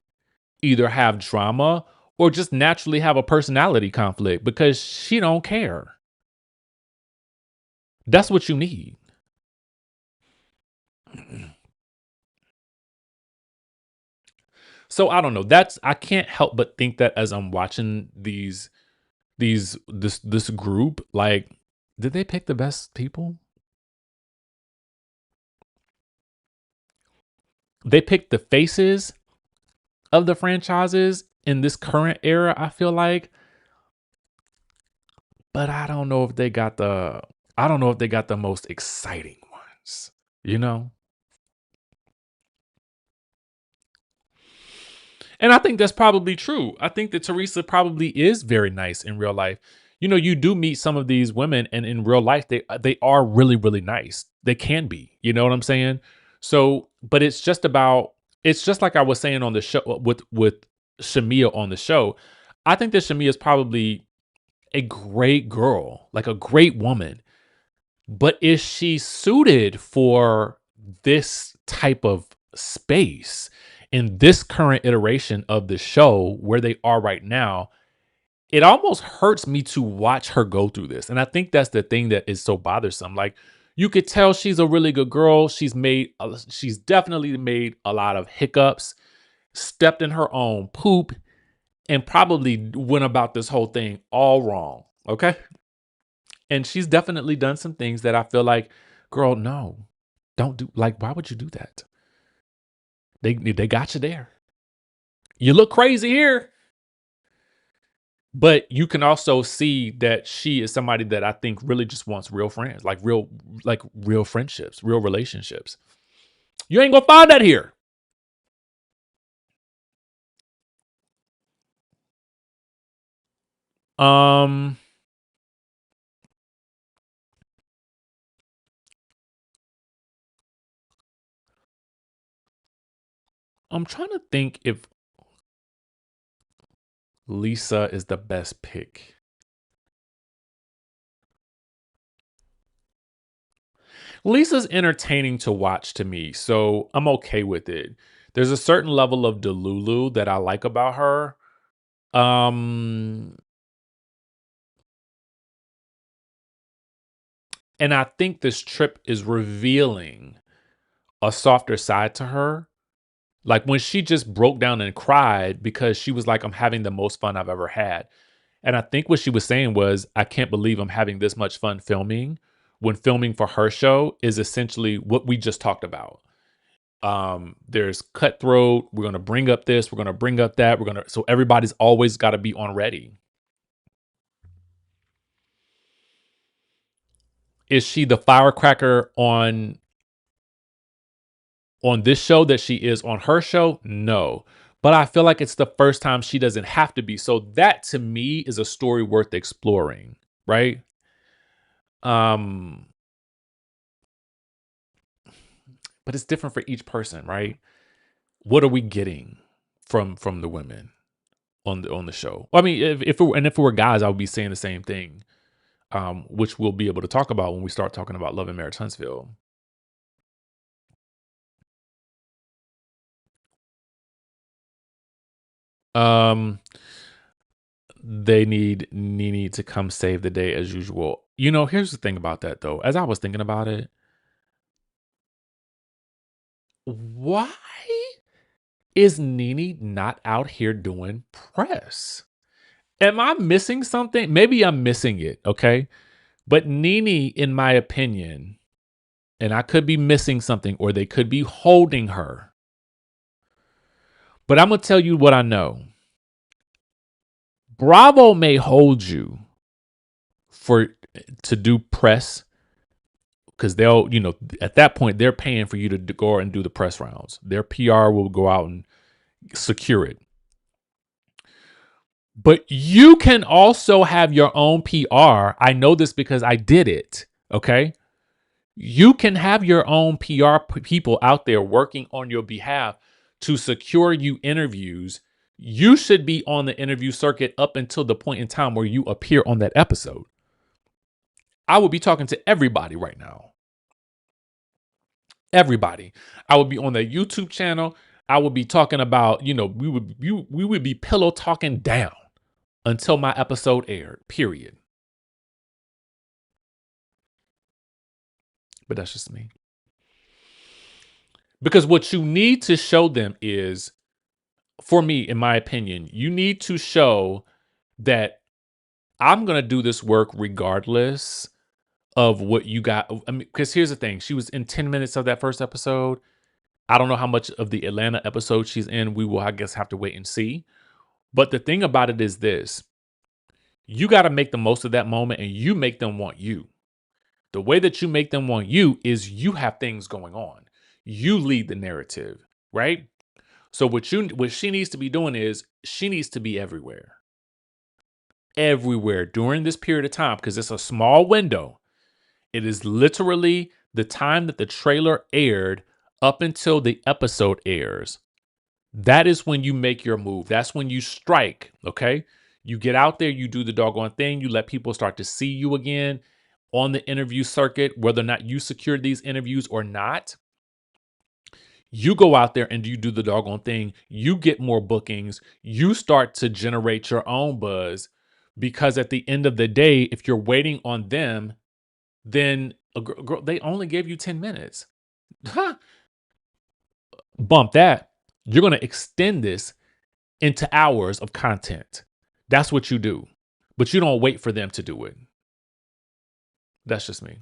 [SPEAKER 1] either have drama or just naturally have a personality conflict because she don't care. That's what you need. So I don't know. I can't help but think that as I'm watching this group, like, did they pick the best people? They picked the faces of the franchises in this current era, I feel like. But I don't know if they got the most exciting ones, you know? And I think that's probably true. I think that Teresa probably is very nice in real life. You know, you do meet some of these women, and in real life, they are really, really nice. They can be. You know what I'm saying? So, but it's just like I was saying on the show with Shamea on the show. I think that Shamea is probably a great girl, like a great woman. But is she suited for this type of space in this current iteration of the show where they are right now? It almost hurts me to watch her go through this. And I think that's the thing that is so bothersome. Like, you could tell she's a really good girl. She's definitely made a lot of hiccups, stepped in her own poop, and probably went about this whole thing all wrong. Okay. And she's definitely done some things that I feel like, girl, no, don't do. Like, why would you do that? They got you there. You look crazy here. But you can also see that she is somebody that I think really just wants real friends, like real friendships, real relationships. You ain't gonna find that here. I'm trying to think if Lisa is the best pick. Lisa's entertaining to watch to me, so I'm okay with it. There's a certain level of Delulu that I like about her. And I think this trip is revealing a softer side to her. Like when she just broke down and cried because she was like, I'm having the most fun I've ever had. And I think what she was saying was, I can't believe I'm having this much fun filming when filming for her show is essentially what we just talked about. There's cutthroat. We're going to bring up this. We're going to bring up that. So everybody's always got to be on ready. Is she the firecracker on this show that she is on her show? No. But I feel like it's the first time she doesn't have to be. So that to me is a story worth exploring, right? But it's different for each person, right? What are we getting from the women on the show? I mean, if it were guys, I would be saying the same thing, which we'll be able to talk about when we start talking about Love and Marriage Huntsville. Um, they need Nene to come save the day as usual. You know, here's the thing about that though. As I was thinking about it, why is Nene not out here doing press? Am I missing something? Maybe I'm missing it, okay? But Nene, in my opinion, and I could be missing something, or they could be holding her. But I'm going to tell you what I know. Bravo may hold you to do press because they'll, you know, at that point, they're paying for you to go and do the press rounds. Their PR will go out and secure it. But you can also have your own PR. I know this because I did it. Okay. You can have your own PR people out there working on your behalf to secure you interviews. You should be on the interview circuit up until the point in time where you appear on that episode. I would be talking to everybody right now. Everybody. I would be on the YouTube channel. I would be talking about, you know, we would be pillow talking down until my episode aired, period. But that's just me. Because what you need to show them is, for me, in my opinion, you need to show that I'm going to do this work regardless of what you got. I mean, because here's the thing. She was in 10 minutes of that first episode. I don't know how much of the Atlanta episode she's in. We will, I guess, have to wait and see. But the thing about it is this. You got to make the most of that moment and you make them want you. The way that you make them want you is you have things going on. You lead the narrative, right? So what she needs to be doing is she needs to be everywhere. Everywhere during this period of time, because it's a small window. It is literally the time that the trailer aired up until the episode airs. That is when you make your move. That's when you strike, okay? You get out there, you do the doggone thing, you let people start to see you again on the interview circuit, whether or not you secured these interviews or not. You go out there and you do the doggone thing. You get more bookings. You start to generate your own buzz because at the end of the day, if you're waiting on them, then they only gave you 10 minutes. Bump that. You're going to extend this into hours of content. That's what you do. But you don't wait for them to do it. That's just me.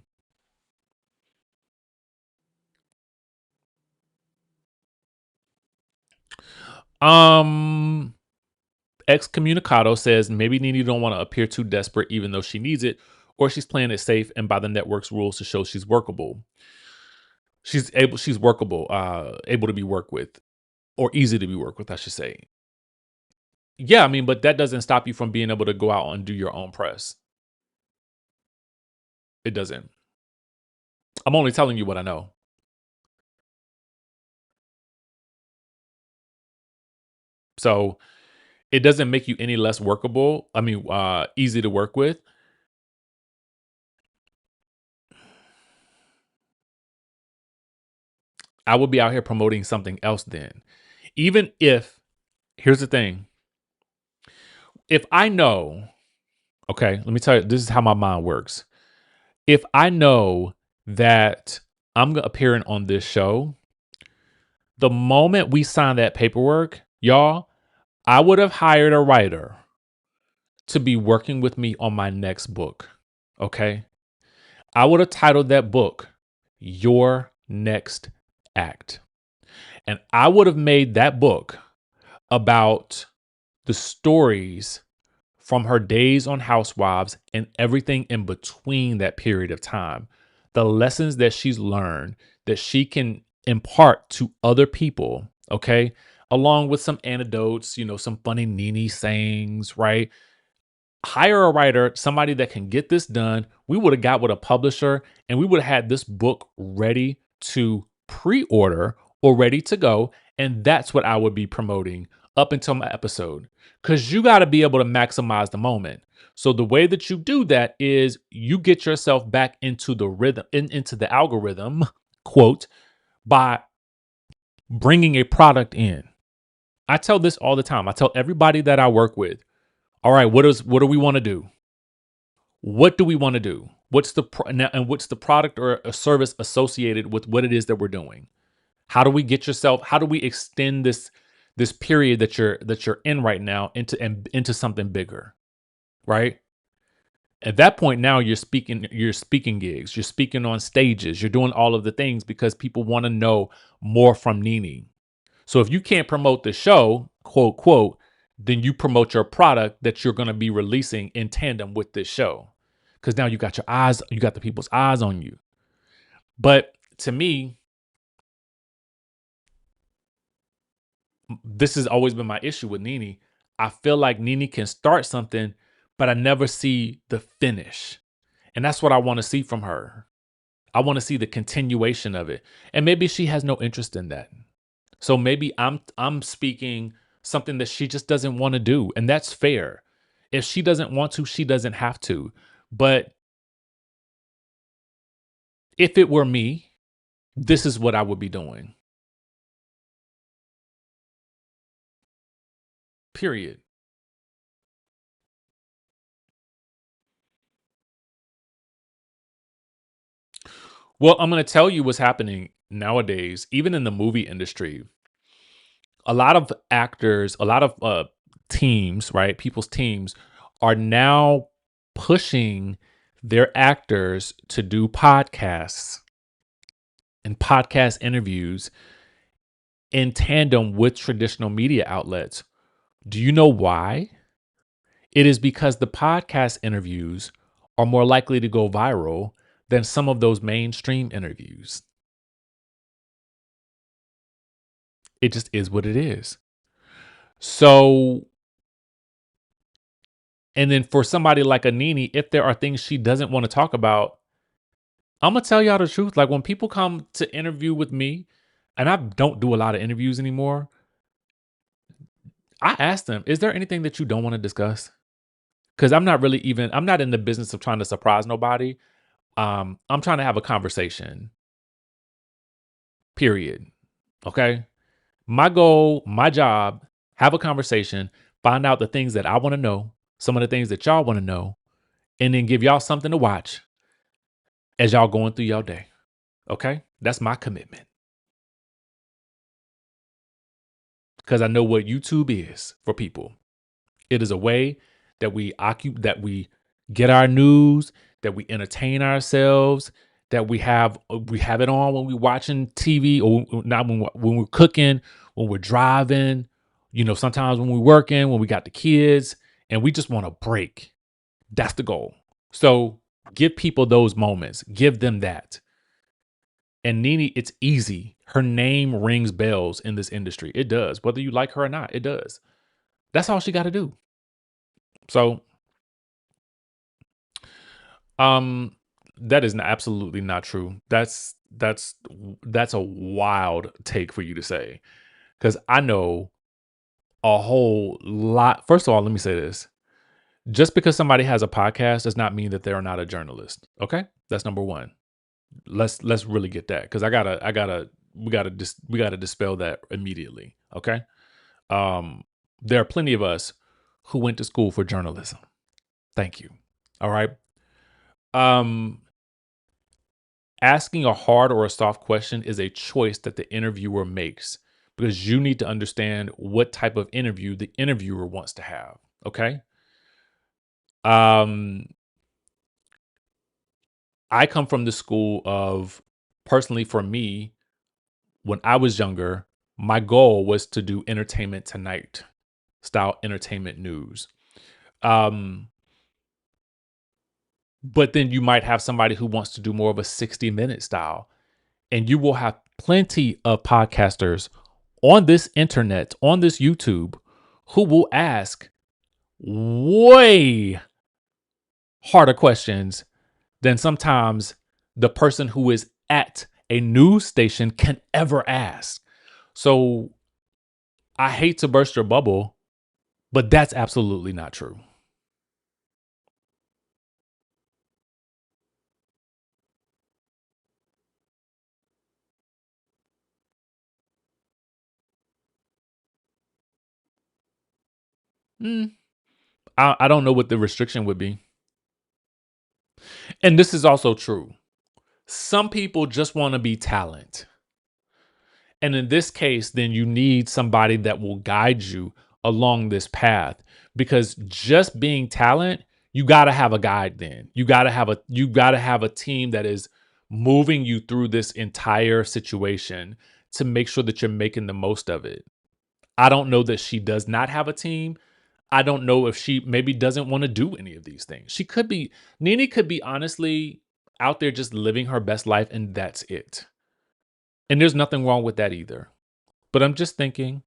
[SPEAKER 1] Excommunicado says maybe Nene don't want to appear too desperate even though she needs it, or she's playing it safe and by the network's rules to show she's workable. She's workable, able to be worked with, or easy to be worked with, I should say. Yeah, I mean, but that doesn't stop you from being able to go out and do your own press. It doesn't. I'm only telling you what I know. So it doesn't make you any less workable. I mean, easy to work with. I would be out here promoting something else then. Even if, here's the thing. If I know, okay, let me tell you, this is how my mind works. If I know that I'm appearing on this show, the moment we sign that paperwork, y'all, I would have hired a writer to be working with me on my next book. Okay. I would have titled that book, Your Next Act. And I would have made that book about the stories from her days on Housewives and everything in between that period of time. The lessons that she's learned that she can impart to other people, okay? Along with some anecdotes, you know, some funny Nene sayings, right? Hire a writer, somebody that can get this done. We would have got with a publisher and we would have had this book ready to pre-order or ready to go. And that's what I would be promoting up until my episode. Because you got to be able to maximize the moment. So the way that you do that is you get yourself back into the rhythm, into the algorithm, quote, by bringing a product in. I tell this all the time. I tell everybody that I work with, all right, what do we want to do? What do we want to do? What's the what's the product or a service associated with what it is that we're doing? How do we get yourself? How do we extend this period that you're in right now into something bigger, right? At that point now you're speaking gigs, you're speaking on stages, you're doing all of the things because people want to know more from Nene. So if you can't promote the show, quote quote, then you promote your product that you're going to be releasing in tandem with this show. Cuz now you got the people's eyes on you. But to me, this has always been my issue with Nene. I feel like Nene can start something, but I never see the finish. And that's what I want to see from her. I want to see the continuation of it. And maybe she has no interest in that. So maybe I'm speaking something that she just doesn't want to do, and that's fair. If she doesn't want to, she doesn't have to. But if it were me, this is what I would be doing. Period. Well, I'm going to tell you what's happening nowadays, even in the movie industry. A lot of actors, a lot of teams, right? People's teams are now pushing their actors to do podcasts and podcast interviews in tandem with traditional media outlets. Do you know why? It is because the podcast interviews are more likely to go viral than some of those mainstream interviews. It just is what it is. So, and then for somebody like a Nene, if there are things she doesn't want to talk about, I'm going to tell y'all the truth. Like when people come to interview with me, and I don't do a lot of interviews anymore, I ask them, is there anything that you don't want to discuss? Because I'm not in the business of trying to surprise nobody. I'm trying to have a conversation, period. Okay. My goal, my job, have a conversation, find out the things that I want to know, some of the things that y'all want to know, and then give y'all something to watch as y'all going through your day. Okay. That's my commitment. Because I know what YouTube is for people. It is a way that we get our news, that we entertain ourselves, that we have it on when we're watching TV or not when we're cooking, when we're driving, sometimes when we're working, when we got the kids, and we just want a break. That's the goal. So give people those moments. Give them that. And Nene, it's easy. Her name rings bells in this industry. It does. Whether you like her or not, it does. That's all she got to do. So Um, that is absolutely not true. That's a wild take for you to say because I know a whole lot. First of all, let me say this: just because somebody has a podcast does not mean that they are not a journalist. Okay, that's number one. Let's really get that because we gotta dispel that immediately. Okay, um, there are plenty of us who went to school for journalism. Thank you. All right. Um, Asking a hard or a soft question is a choice that the interviewer makes because you need to understand what type of interview the interviewer wants to have. Okay. Um, I come from the school of personally for me, when I was younger, my goal was to do entertainment tonight style entertainment news. Um, but then you might have somebody who wants to do more of a 60-minute style. And you will have plenty of podcasters on this internet, on this YouTube, who will ask way harder questions than sometimes the person who is at a news station can ever ask. So I hate to burst your bubble, but that's absolutely not true. Mm, I don't know what the restriction would be. And this is also true. Some people just want to be talent. And in this case, then you need somebody that will guide you along this path, because just being talent, you got to have a guide. Then you got to have a team that is moving you through this entire situation to make sure that you're making the most of it. I don't know that she does not have a team. I don't know if she maybe doesn't want to do any of these things. Nene could be honestly out there just living her best life, and that's it. And there's nothing wrong with that either. But I'm just thinking,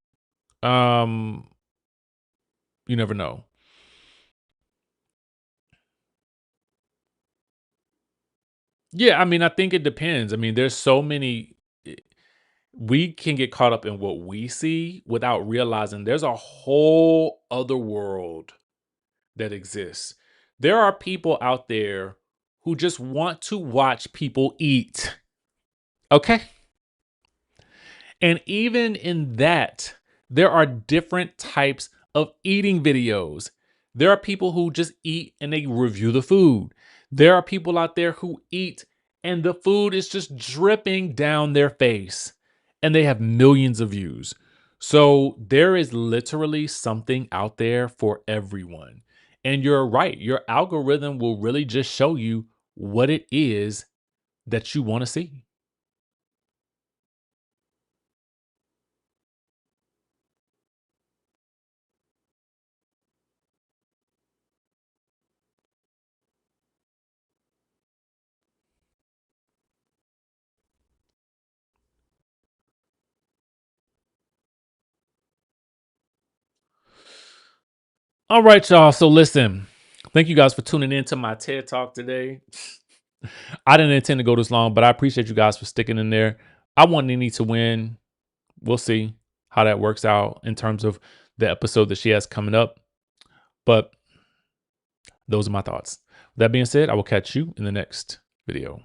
[SPEAKER 1] um, you never know. Yeah, I mean, I think it depends. I mean, there's so many we can get caught up in what we see without realizing there's a whole other world that exists. There are people out there who just want to watch people eat. Okay? And even in that, there are different types of eating videos. There are people who just eat and they review the food. There are people out there who eat and the food is just dripping down their face and they have millions of views. So there is literally something out there for everyone. And you're right, your algorithm will really just show you what it is that you want to see. All right, y'all. So listen, thank you guys for tuning in to my TED Talk today. I didn't intend to go this long, but I appreciate you guys for sticking in there. I want Nene to win. We'll see how that works out in terms of the episode that she has coming up. But those are my thoughts. With that being said, I will catch you in the next video.